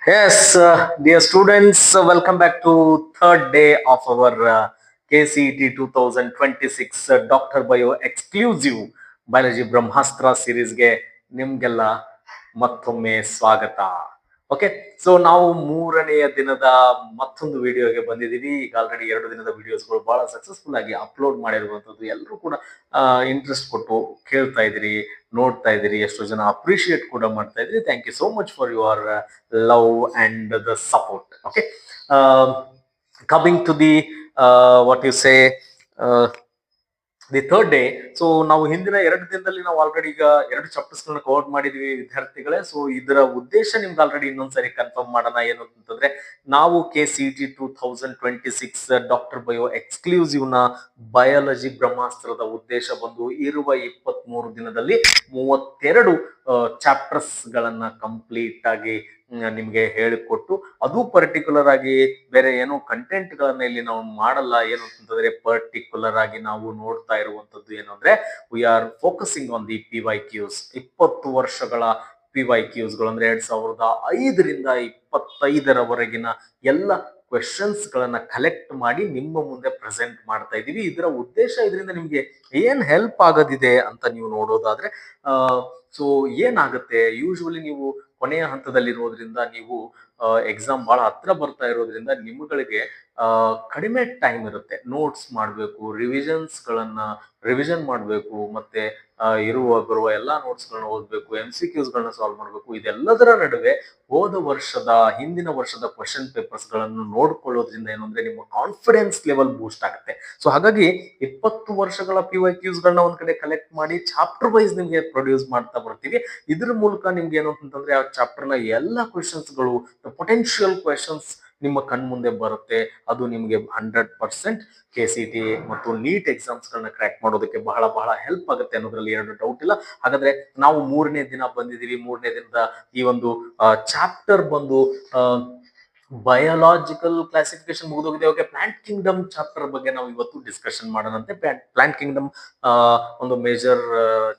Yes, dear students, welcome back to third day of our KCET 2026 Dr. Bio exclusive Biology Brahmastra series ಗೆ ನಿಮ್ಗೆಲ್ಲ ಮತ್ತೊಮ್ಮೆ ಸ್ವಾಗತ. Okay, so ನಾವು ಮೂರನೆಯ ದಿನದ ಮತ್ತೊಂದು ವಿಡಿಯೋಗೆ ಬಂದಿದ್ದೀವಿ. ಈಗ ಆಲ್ರೆಡಿ 2 ದಿನದ ವಿಡಿಯೋಸ್ಗಳು ಬಹಳ ಸಕ್ಸಸ್ಫುಲ್ ಆಗಿ ಅಪ್ಲೋಡ್ ಮಾಡಿರುವಂತದ್ದು ಎಲ್ಲರೂ ಕೂಡ ಇಂಟ್ರೆಸ್ಟ್ ಕೊಟ್ಟು ಕೇಳ್ತಾ ಇದ್ದೀರಿ, ನೋಡ್ತಾ ಇದ್ದೀರಿ, ಎಷ್ಟೋ ಜನ ಅಪ್ರಿಶಿಯೇಟ್ ಕೂಡ ಮಾಡ್ತಾ ಇದ್ದೀರಿ. Thank you so much for your love and the support. Okay, coming to the what you say, the third day. So ನಾವು ಹಿಂದಿನ 2 ದಿನದಲ್ಲಿ ನಾವು ಆಲ್ರೆಡಿ ಈಗ 2 ಚಾಪ್ಟರ್ಸ್ ಗಳನ್ನ ಕವರ್ ಮಾಡಿದೀವಿ ವಿದ್ಯಾರ್ಥಿಗಳೇ. ಸೊ ಇದರ ಉದ್ದೇಶ ನಿಮ್ಗೆ ಆಲ್ರೆಡಿ ಇನ್ನೊಂದ್ಸರಿ ಕನ್ಫರ್ಮ್ ಮಾಡೋಣ. ಏನು ಅಂತಂದ್ರೆ, ನಾವು KCET 2026 ಡಾಕ್ಟರ್ ಬಯೋ ಎಕ್ಸ್ಕ್ಲೂಸಿವ್ ನ ಬಯಾಲಜಿ ಬ್ರಹ್ಮಾಸ್ತ್ರದ ಉದ್ದೇಶ ಬಂದು ಇರುವ 23 ದಿನದಲ್ಲಿ 32 ಚಾಪ್ಟರ್ಸ್ ಗಳನ್ನ ಕಂಪ್ಲೀಟ್ ಆಗಿ ನಿಮ್ಗೆ ಹೇಳಿಕೊಟ್ಟು, ಅದು ಪರ್ಟಿಕ್ಯುಲರ್ ಆಗಿ ಬೇರೆ ಏನು ಕಂಟೆಂಟ್ ಗಳನ್ನ ಇಲ್ಲಿ ನಾವು ಮಾಡಲ್ಲ. ಏನು ಅಂತಂದ್ರೆ, ಪರ್ಟಿಕ್ಯುಲರ್ ಆಗಿ ನಾವು ನೋಡ್ತಾ ಇರುವಂತದ್ದು ಏನು ಅಂದ್ರೆ, we R focusing on the PYQs. 20 ವರ್ಷಗಳ PYQs ಗಳು ಅಂದ್ರೆ 2005ರಿಂದ 2025ರವರೆಗಿನ ಎಲ್ಲ ಕ್ವೆಶನ್ಸ್ ಗಳನ್ನ ಕಲೆಕ್ಟ್ ಮಾಡಿ ನಿಮ್ಮ ಮುಂದೆ ಪ್ರೆಸೆಂಟ್ ಮಾಡ್ತಾ ಇದ್ದೀವಿ. ಇದರ ಉದ್ದೇಶ, ಇದರಿಂದ ನಿಮ್ಗೆ ಏನ್ ಹೆಲ್ಪ್ ಆಗೋದಿದೆ ಅಂತ ನೀವು ನೋಡೋದಾದ್ರೆ, ಸೊ ಏನಾಗುತ್ತೆ, ಯೂಶುವಲಿ ನೀವು ಕೊನೆಯ ಹಂತದಲ್ಲಿರೋದ್ರಿಂದ, ನೀವು ಎಕ್ಸಾಮ್ ಬಹಳ ಹತ್ರ ಬರ್ತಾ ಇರೋದ್ರಿಂದ ನಿಮ್ಗಳಿಗೆ ಕಡಿಮೆ ಟೈಮ್ ಇರುತ್ತೆ. ನೋಟ್ಸ್ ಮಾಡಬೇಕು, ರಿವಿಷನ್ ಮಾಡಬೇಕು, ಮತ್ತೆ ಬರುವ ಎಲ್ಲಾ ನೋಟ್ಸ್ ಗಳನ್ನ ಓದ್ಬೇಕು, MCQs ಗಳನ್ನ ಸಾಲ್ವ್ ಮಾಡಬೇಕು. ಇದೆಲ್ಲದರ ನಡುವೆ ಹಿಂದಿನ ವರ್ಷದ ಕ್ವಶನ್ ಪೇಪರ್ಸ್ ಗಳನ್ನು ನೋಡ್ಕೊಳ್ಳೋದ್ರಿಂದ ಏನು ಅಂದ್ರೆ, ನಿಮ್ಮ ಕಾನ್ಫಿಡೆನ್ಸ್ ಲೆವೆಲ್ ಬೂಸ್ಟ್ ಆಗುತ್ತೆ. ಸೊ ಹಾಗಾಗಿ 20 ವರ್ಷಗಳ PYQs ಗಳನ್ನ ಒಂದ್ ಕಡೆ ಕಲೆಕ್ಟ್ ಮಾಡಿ ಚಾಪ್ಟರ್ ವೈಸ್ ನಿಮ್ಗೆ ಪ್ರೊಡ್ಯೂಸ್ ಮಾಡ್ತಾ ಬರ್ತೀವಿ. ಇದ್ರ ಮೂಲಕ ನಿಮ್ಗೆ ಏನು ಅಂತಂದ್ರೆ, ಆ ಚಾಪ್ಟರ್ ನ ಎಲ್ಲಾ ಕ್ವೆಶನ್ಸ್ ಗಳು, ಪೊಟೆನ್ಶಿಯಲ್ ಕ್ವೆಶನ್ಸ್ ನಿಮ್ಮ ಕಣ್ ಮುಂದೆ ಬರುತ್ತೆ. ಅದು ನಿಮ್ಗೆ 100% KCET ಮತ್ತು ನೀಟ್ ಎಕ್ಸಾಮ್ಸ್ ಗಳನ್ನ ಕ್ರ್ಯಾಕ್ ಮಾಡೋದಕ್ಕೆ ಬಹಳ ಬಹಳ ಹೆಲ್ಪ್ ಆಗುತ್ತೆ ಅನ್ನೋದ್ರಲ್ಲಿ 2 ಡೌಟ್ ಇಲ್ಲ. ಹಾಗಾದ್ರೆ ನಾವು 3ನೇ ದಿನ ಬಂದಿದ್ದೀವಿ. 3ನೇ ದಿನದ ಈ ಒಂದು ಚಾಪ್ಟರ್ ಬಂದು ಬಯೋಲಾಜಿಕಲ್ ಕ್ಲಾಸಿಫಿಕೇಶನ್ ಮುಗಿದೋಗಿದೆ. ಓಕೆ, ಪ್ಲಾಂಟ್ ಕಿಂಗ್ಡಮ್ ಚಾಪ್ಟರ್ ಬಗ್ಗೆ ನಾವು ಇವತ್ತು ಡಿಸ್ಕಷನ್ ಮಾಡೋಣಂತೆ. ಪ್ಲಾಂಟ್ ಕಿಂಗ್ಡಮ್ ಒಂದು ಮೇಜರ್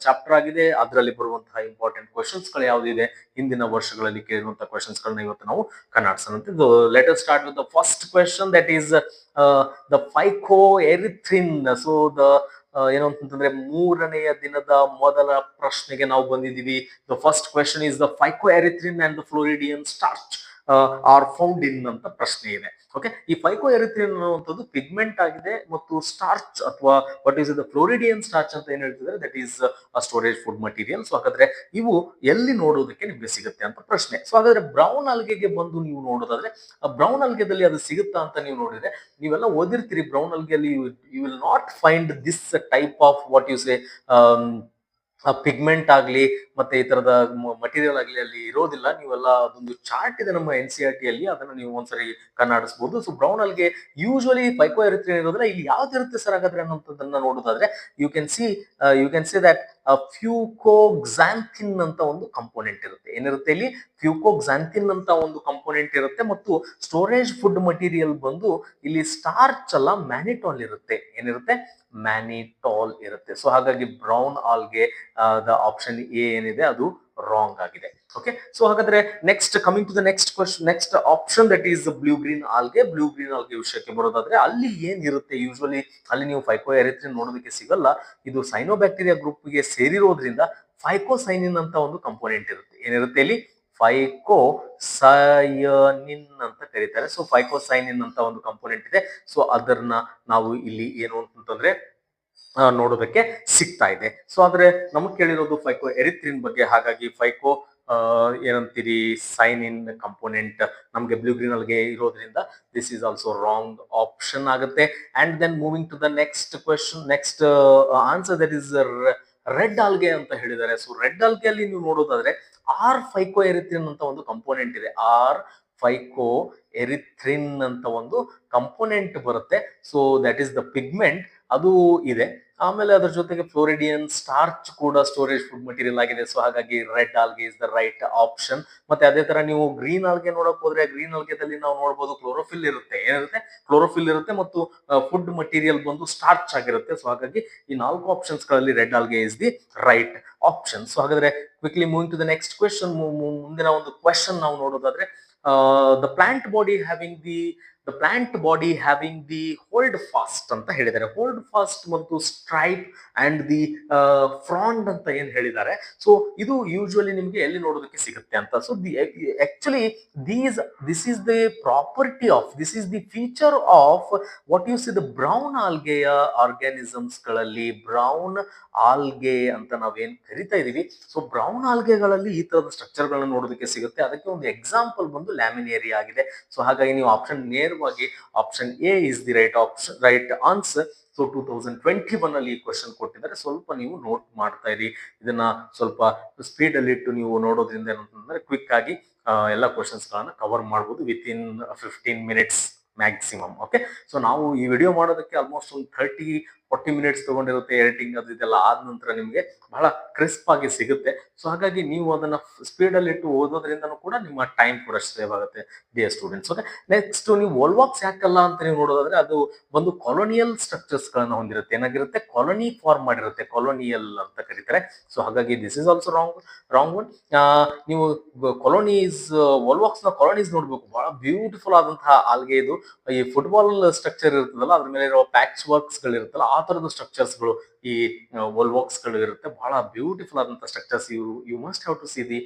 ಚಾಪ್ಟರ್ ಆಗಿದೆ. ಅದರಲ್ಲಿ ಬರುವಂತಹ ಇಂಪಾರ್ಟೆಂಟ್ ಕ್ವೆಶನ್ಸ್ ಗಳು ಯಾವ್ದಿದೆ, ಹಿಂದಿನ ವರ್ಷಗಳಲ್ಲಿ ಕೇಳಿರುವಂತಹ ಕ್ವೆಶನ್ಸ್ ಗಳನ್ನ ಇವತ್ತು ನಾವು ಕನ್ನಡಿಸೋಣಂತೆ. Let us start with the first question, that is the phycoerythrin. So ಏನು ಅಂತಂದ್ರೆ, 3ನೆಯ ದಿನದ ಮೊದಲ ಪ್ರಶ್ನೆಗೆ ನಾವು ಬಂದಿದ್ದೀವಿ. The first question is the phycoerythrin and the floridean starch are found in ಅಂತ ಪ್ರಶ್ನೆ ಇದೆ. ಓಕೆ, ಈ ಫೈಕೋಎರಿಥ್ರಿನ್ ಅನ್ನುವಂಥದ್ದು ಪಿಗ್ಮೆಂಟ್ ಆಗಿದೆ, ಮತ್ತು ಸ್ಟಾರ್ಚ್ ಅಥವಾ what is the floridean starch ಅಂತ ಏನ್ ಹೇಳ್ತಿದ್ದಾರೆ, that is storage food material. So ಹಾಗಾದ್ರೆ ಇವು ಎಲ್ಲಿ ನೋಡೋದಕ್ಕೆ ನಿಮ್ಗೆ ಸಿಗುತ್ತೆ ಅಂತ ಪ್ರಶ್ನೆ. ಸೊ ಹಾಗಾದ್ರೆ ಬ್ರೌನ್ ಆಲ್ಗೆಗೆ ಬಂದು ನೀವು ನೋಡೋದಾದ್ರೆ, ಬ್ರೌನ್ ಆಲ್ಗೆದಲ್ಲಿ ಅದು ಸಿಗುತ್ತಾ ಅಂತ ನೀವು ನೋಡಿದ್ರೆ, ನೀವೆಲ್ಲ ಓದಿರ್ತೀರಿ, ಬ್ರೌನ್ ಆಲ್ಗೆಯಲ್ಲಿ you will not find this type of what you say pigment ಆಗ್ಲಿ ಮತ್ತೆ ಈ ತರದ ಮಟೀರಿಯಲ್ ಆಗ್ಲಿ ಅಲ್ಲಿ ಇರೋದಿಲ್ಲ. ನೀವೆಲ್ಲ ಅದೊಂದು ಚಾರ್ಟ್ ಇದೆ ನಮ್ಮ NCERT ಅಲ್ಲಿ, ಅದನ್ನ ನೀವು ಒಂದ್ಸರಿ ಕನ್ನಡಿಸಬಹುದು. So brown algae usually phycoerythrin ಇರೋದಿಲ್ಲ. ಇಲ್ಲಿ ಯಾವ್ದಿರುತ್ತೆ ಸರ್ ಹಾಗಾದ್ರೆ ಅನ್ನೋದನ್ನ ನೋಡೋದಾದ್ರೆ, you can see that fucoxanthin ಅಂತ ಒಂದು ಕಂಪೋನೆಂಟ್ ಇರುತ್ತೆ. ಏನಿರುತ್ತೆ ಇಲ್ಲಿ, ಫ್ಯೂಕೋಕ್ಸಾಂಥಿನ್ ಅಂತ ಒಂದು ಕಂಪೋನೆಂಟ್ ಇರುತ್ತೆ. ಮತ್ತು ಸ್ಟೋರೇಜ್ ಫುಡ್ ಮಟೀರಿಯಲ್ ಬಂದು ಇಲ್ಲಿ ಸ್ಟಾರ್ಚ್ ಅಲ್ಲ, ಮ್ಯಾನಿಟಾಲ್ ಇರುತ್ತೆ. ಏನಿರುತ್ತೆ, ಮ್ಯಾನಿಟಾಲ್ ಇರುತ್ತೆ. ಸೊ ಹಾಗಾಗಿ brown algae the option A ಏನಿದೆ ಅದು ರಾಂಗ್ ಆಗಿದೆ. ಓಕೆ, ಸೊ ಹಾಗಾದ್ರೆ next, coming to the next question, next option, that is blue green algae. Blue green algae ವಿಷಯಕ್ಕೆ ಬರೋದಾದ್ರೆ, ಅಲ್ಲಿ ಏನಿರುತ್ತೆ, ಯೂಶುವಲಿ ಅಲ್ಲಿ ನೀವು ಫೈಕೋಎರಿಥ್ರಿನ್ ನೋಡೋದಕ್ಕೆ ಸಿಗಲ್ಲ. ಇದು ಸೈನೋಬ್ಯಾಕ್ಟೀರಿಯಾ ಗ್ರೂಪ್ ಗೆ ಸೇರಿರೋದ್ರಿಂದ ಫೈಕೋಸೈನಿನ್ ಅಂತ ಒಂದು ಕಂಪೋನೆಂಟ್ ಇರುತ್ತೆ. ಏನಿರುತ್ತೆ ಇಲ್ಲಿ, ಫೈಕೋಸಯನಿನ್ ಅಂತ ಕರೀತಾರೆ. ಸೊ ಫೈಕೋಸೈನಿನ್ ಅಂತ ಒಂದು ಕಂಪೋನೆಂಟ್ ಇದೆ. ಸೊ ಅದನ್ನ ನಾವು ಇಲ್ಲಿ ಏನು ಅಂತಂದ್ರೆ ನೋಡೋದಕ್ಕೆ ಸಿಗ್ತಾ ಇದೆ. ಸೊ ಆದ್ರೆ ನಮಗ್ ಕೇಳಿರೋದು ಫೈಕೋಎರಿಥ್ರಿನ್ ಬಗ್ಗೆ. ಹಾಗಾಗಿ ಏನಂತೀರಿ, ಸೈನಿನ್ ಕಂಪೋನೆಂಟ್ ನಮ್ಗೆ ಬ್ಲೂ ಗ್ರೀನ್ ಆಲ್ಗೆ ಇರೋದ್ರಿಂದ this is also wrong option ಆಗುತ್ತೆ. And then moving to the next question, next answer, that is red algae ಅಂತ ಹೇಳಿದ್ದಾರೆ. ಸೊ ರೆಡ್ ಆಲ್ಗೆ ಅಲ್ಲಿ ನೀವು ನೋಡೋದಾದ್ರೆ ಫೈಕೋಎರಿಥ್ರಿನ್ ಅಂತ ಒಂದು ಕಂಪೋನೆಂಟ್ ಇದೆ. ಫೈಕೋಎರಿಥ್ರಿನ್ ಅಂತ ಒಂದು ಕಂಪೋನೆಂಟ್ ಬರುತ್ತೆ. So that is the pigment, ಅದು ಇದೆ. ಆಮೇಲೆ ಅದ್ರ ಜೊತೆಗೆ ಫ್ಲೋರಿಡಿಯನ್ ಸ್ಟಾರ್ಚ್ ಕೂಡ ಸ್ಟೋರೇಜ್ ಫುಡ್ ಮಟೀರಿಯಲ್ ಆಗಿದೆ. ಸೊ ಹಾಗಾಗಿ red algae is the right option. ಮತ್ತೆ ಅದೇ ತರ ನೀವು ಗ್ರೀನ್ ಆಲ್ಗೆ ನೋಡಕ್ ಹೋದ್ರೆ ಗ್ರೀನ್ ಆಲ್ಗೆದಲ್ಲಿ ನಾವು ನೋಡಬಹುದು ಕ್ಲೋರೋಫಿಲ್ ಇರುತ್ತೆ. ಏನಿರುತ್ತೆ? ಕ್ಲೋರೋಫಿಲ್ ಇರುತ್ತೆ ಮತ್ತು ಫುಡ್ ಮಟೀರಿಯಲ್ ಬಂದು ಸ್ಟಾರ್ಚ್ ಆಗಿರುತ್ತೆ. ಸೊ ಹಾಗಾಗಿ ಈ 4 ಆಪ್ಷನ್ಸ್ ಗಳಲ್ಲಿ red algae is the right option. So ಹಾಗಾದ್ರೆ quickly moving to the next question. ಮುಂದಿನ ಒಂದು ಕ್ವೆಶನ್ ನಾವು ನೋಡೋದಾದ್ರೆ the plant body having the holdfast ಅಂತ ಹೇಳಿದ್ದಾರೆ. ಹೋಲ್ಡ್ ಫಾಸ್ಟ್ ಮತ್ತು ಸ್ಟ್ರೈಪ್ ಅಂಡ್ ದಿ ಫ್ರಾಂಡ್ ಅಂತ ಏನ್ ಹೇಳಿದ್ದಾರೆ. ಸೊ ಇದು ಯೂಶುವಲಿ ನಿಮ್ಗೆ ಎಲ್ಲಿ ನೋಡೋದಕ್ಕೆ ಸಿಗುತ್ತೆ ಅಂತ. So actually this is the feature of what you see the brown ಆಲ್ಗೆಯ ಆರ್ಗ್ಯಾನಿಸಮ್ಸ್ ಗಳಲ್ಲಿ. ಬ್ರೌನ್ ಆಲ್ಗೆ ಅಂತ ನಾವೇನ್ ಕರಿತಾ ಇದೀವಿ, ಸೊ ಬ್ರೌನ್ ಆಲ್ಗೆಗಳಲ್ಲಿ ಈ ತರದ ಸ್ಟ್ರಕ್ಚರ್ ಗಳನ್ನ ನೋಡೋದಕ್ಕೆ ಸಿಗುತ್ತೆ. ಅದಕ್ಕೆ ಒಂದು ಎಕ್ಸಾಂಪಲ್ ಬಂದು ಲ್ಯಾಮಿನೇರಿಯಾ ಆಗಿದೆ. ಸೊ ಹಾಗಾಗಿ ನೀವು ನೇರವಾಗಿ option A is the right answer. So 2021 ಅಲ್ಲಿ ಈ ಕ್ವೆಶನ್ ಕೊಟ್ಟಿದ್ದಾರೆ. ಸ್ವಲ್ಪ ನೀವು ನೋಟ್ ಮಾಡ್ತಾ ಇರಿ. ಇದನ್ನ ಸ್ವಲ್ಪ ಸ್ಪೀಡ್ ಅಲ್ಲಿ ಇಟ್ಟು ನೀವು ನೋಡೋದ್ರಿಂದ ಏನಂತಂದ್ರೆ ಕ್ವಿಕ್ ಆಗಿ ಎಲ್ಲ ಕ್ವೆಶನ್ಸ್ ಗಳನ್ನ ಕವರ್ ಮಾಡಬಹುದು with in 15 minutes maximum. Okay, so ನಾವು ಈ ವಿಡಿಯೋ ಮಾಡೋದಕ್ಕೆ ಆಲ್ಮೋಸ್ಟ್ ಒಂದು 30-40 ಮಿನಿಟ್ಸ್ ತಗೊಂಡಿರುತ್ತೆ. ಎಡಿಟಿಂಗ್ ಅದು ಇದೆಲ್ಲ ಆದ ನಂತರ ನಿಮಗೆ ಬಹಳ ಕ್ರಿಸ್ಪ್ ಆಗಿ ಸಿಗುತ್ತೆ. ಸೊ ಹಾಗಾಗಿ ನೀವು ಅದನ್ನ ಸ್ಪೀಡ್ ಅಲ್ಲಿ ಇಟ್ಟು ಓದೋದ್ರಿಂದನೂ ಕೂಡ ನಿಮ್ಮ ಟೈಮ್ ಕೂಡ ಸೇವ್ ಆಗುತ್ತೆ ಡಿಯರ್ ಸ್ಟೂಡೆಂಟ್ಸ್. ಓಕೆ, ನೆಕ್ಸ್ಟ್ ನೀವು ವೋಲ್ವಾಕ್ಸ್ ಯಾಕಲ್ಲ ಅಂತ ನೀವು ನೋಡೋದಾದ್ರೆ ಅದು ಒಂದು ಕಾಲೋನಿಯಲ್ ಸ್ಟ್ರಕ್ಚರ್ಸ್ ಗಳನ್ನ ಹೊಂದಿರುತ್ತೆ. ಏನಾಗಿರುತ್ತೆ? ಕಾಲೋನಿ ಫಾರ್ಮ್ ಮಾಡಿರುತ್ತೆ, ಕಾಲೋನಿಯಲ್ ಅಂತ ಕರೀತಾರೆ. ಸೊ ಹಾಗಾಗಿ this is also wrong one. ನೀವು ಕಾಲೋನೀಸ್, ವೋಲ್ವಾಕ್ಸ್ ನ ಕಾಲೋನೀಸ್ ನೋಡ್ಬೇಕು. ಬಹಳ ಬ್ಯೂಟಿಫುಲ್ ಆದಂತಹ ಆಲ್ಗೆ ಇದು. ಈ ಫುಟ್ಬಾಲ್ ಸ್ಟ್ರಕ್ಚರ್ ಇರುತ್ತದಲ್ಲ, ಅದ್ರ ಮೇಲೆ ಇರೋ ಪ್ಯಾಚ್ ವರ್ಕ್ಸ್ ಗಳು ಇರುತ್ತಲ್ಲ, ಆ ತರದ ಸ್ಟ್ರಕ್ಚರ್ಸ್ ಗಳು ಈ ವೋಲ್ವಾಕ್ಸ್ ಗಳು ಇರುತ್ತೆ. ಬಹಳ ಬ್ಯೂಟಿಫುಲ್ ಆದಂತಹ structures. You must have to see the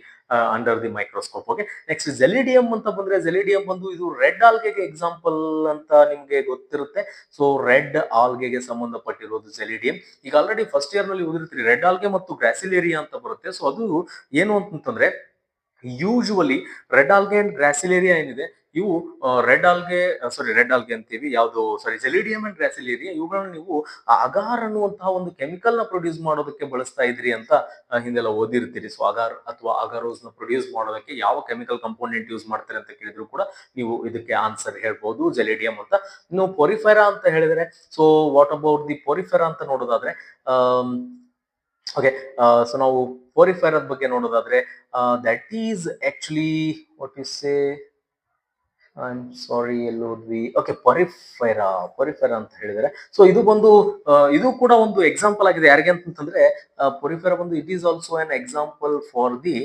under the microscope. Okay, next gelidium ಅಂತ ಬಂದ್ರೆ, ಜೆಲಿಡಿಯಂ ಬಂದು ಇದು ರೆಡ್ ಆಲ್ಗೆಗೆ ಎಕ್ಸಾಂಪಲ್ ಅಂತ ನಿಮ್ಗೆ ಗೊತ್ತಿರುತ್ತೆ. ಸೊ ರೆಡ್ ಆಲ್ಗೆಗೆ ಸಂಬಂಧಪಟ್ಟಿರೋದು ಜೆಲಿಡಿಯಂ. ಈಗ ಆಲ್ರೆಡಿ ಫಸ್ಟ್ ಇಯರ್ ನಲ್ಲಿ ಓದಿರ್ತೀರಿ, ರೆಡ್ ಆಲ್ಗೆ ಮತ್ತು ಗ್ರಾಸಿಲೇರಿಯಾ ಅಂತ ಬರುತ್ತೆ. ಸೊ ಅದು ಏನು ಅಂತಂದ್ರೆ ಯೂಶುವಲಿ ರೆಡ್ ಆಲ್ಗೆ ಅಂಡ್ ಗ್ರಾಸಿಲೇರಿಯಾ ಏನಿದೆ ಇವು ರೆಡ್ ಆಲ್ಗೆ ಅಂತೀವಿ. ಯಾವುದು ಜೆಲಿಡಿಯಂ ಅಂಡ್ ಗ್ರಾಸಿಲೇರಿಯಾ ಇವುಗಳನ್ನ ನೀವು ಅಗಾರ್ ಅನ್ನುವಂತಹ ಒಂದು ಕೆಮಿಕಲ್ ನ ಪ್ರೊಡ್ಯೂಸ್ ಮಾಡೋದಕ್ಕೆ ಬಳಸ್ತಾ ಇದ್ರಿ ಅಂತ ಹಿಂದೆಲ್ಲ ಓದಿರ್ತೀರಿ. ಸೊ ಅಗಾರ್ ಅಥವಾ ಅಗಾರೋಸ್ ನ ಪ್ರೊಡ್ಯೂಸ್ ಮಾಡೋದಕ್ಕೆ ಯಾವ ಕೆಮಿಕಲ್ ಕಂಪೋನೆಂಟ್ ಯೂಸ್ ಮಾಡ್ತಾರೆ ಅಂತ ಕೇಳಿದ್ರು ಕೂಡ ನೀವು ಇದಕ್ಕೆ ಆನ್ಸರ್ ಹೇಳ್ಬಹುದು, ಜೆಲಿಡಿಯಂ ಅಂತ. ಇನ್ನು ಪೊರಿಫೆರಾ ಅಂತ ಹೇಳಿದ್ರೆ, so what about the porifera ಅಂತ ನೋಡೋದಾದ್ರೆ, ಓಕೆ, ಸೊ ನಾವು ಪೊರಿಫೆರಾದ ಬಗ್ಗೆ ನೋಡೋದಾದ್ರೆ that is actually what you say, I am sorry ಎಲ್ಲೋದ್ವಿ. ಓಕೆ, ಪೊರಿಫೆರಾ ಅಂತ ಹೇಳಿದರೆ, ಸೊ ಇದು ಬಂದು ಇದು ಕೂಡ ಒಂದು ಎಕ್ಸಾಂಪಲ್ ಆಗಿದೆ. ಯಾರಿಗೆ ಅಂತಂದ್ರೆ ಪೊರಿಫೆರಾ ಬಂದು it is also an example for the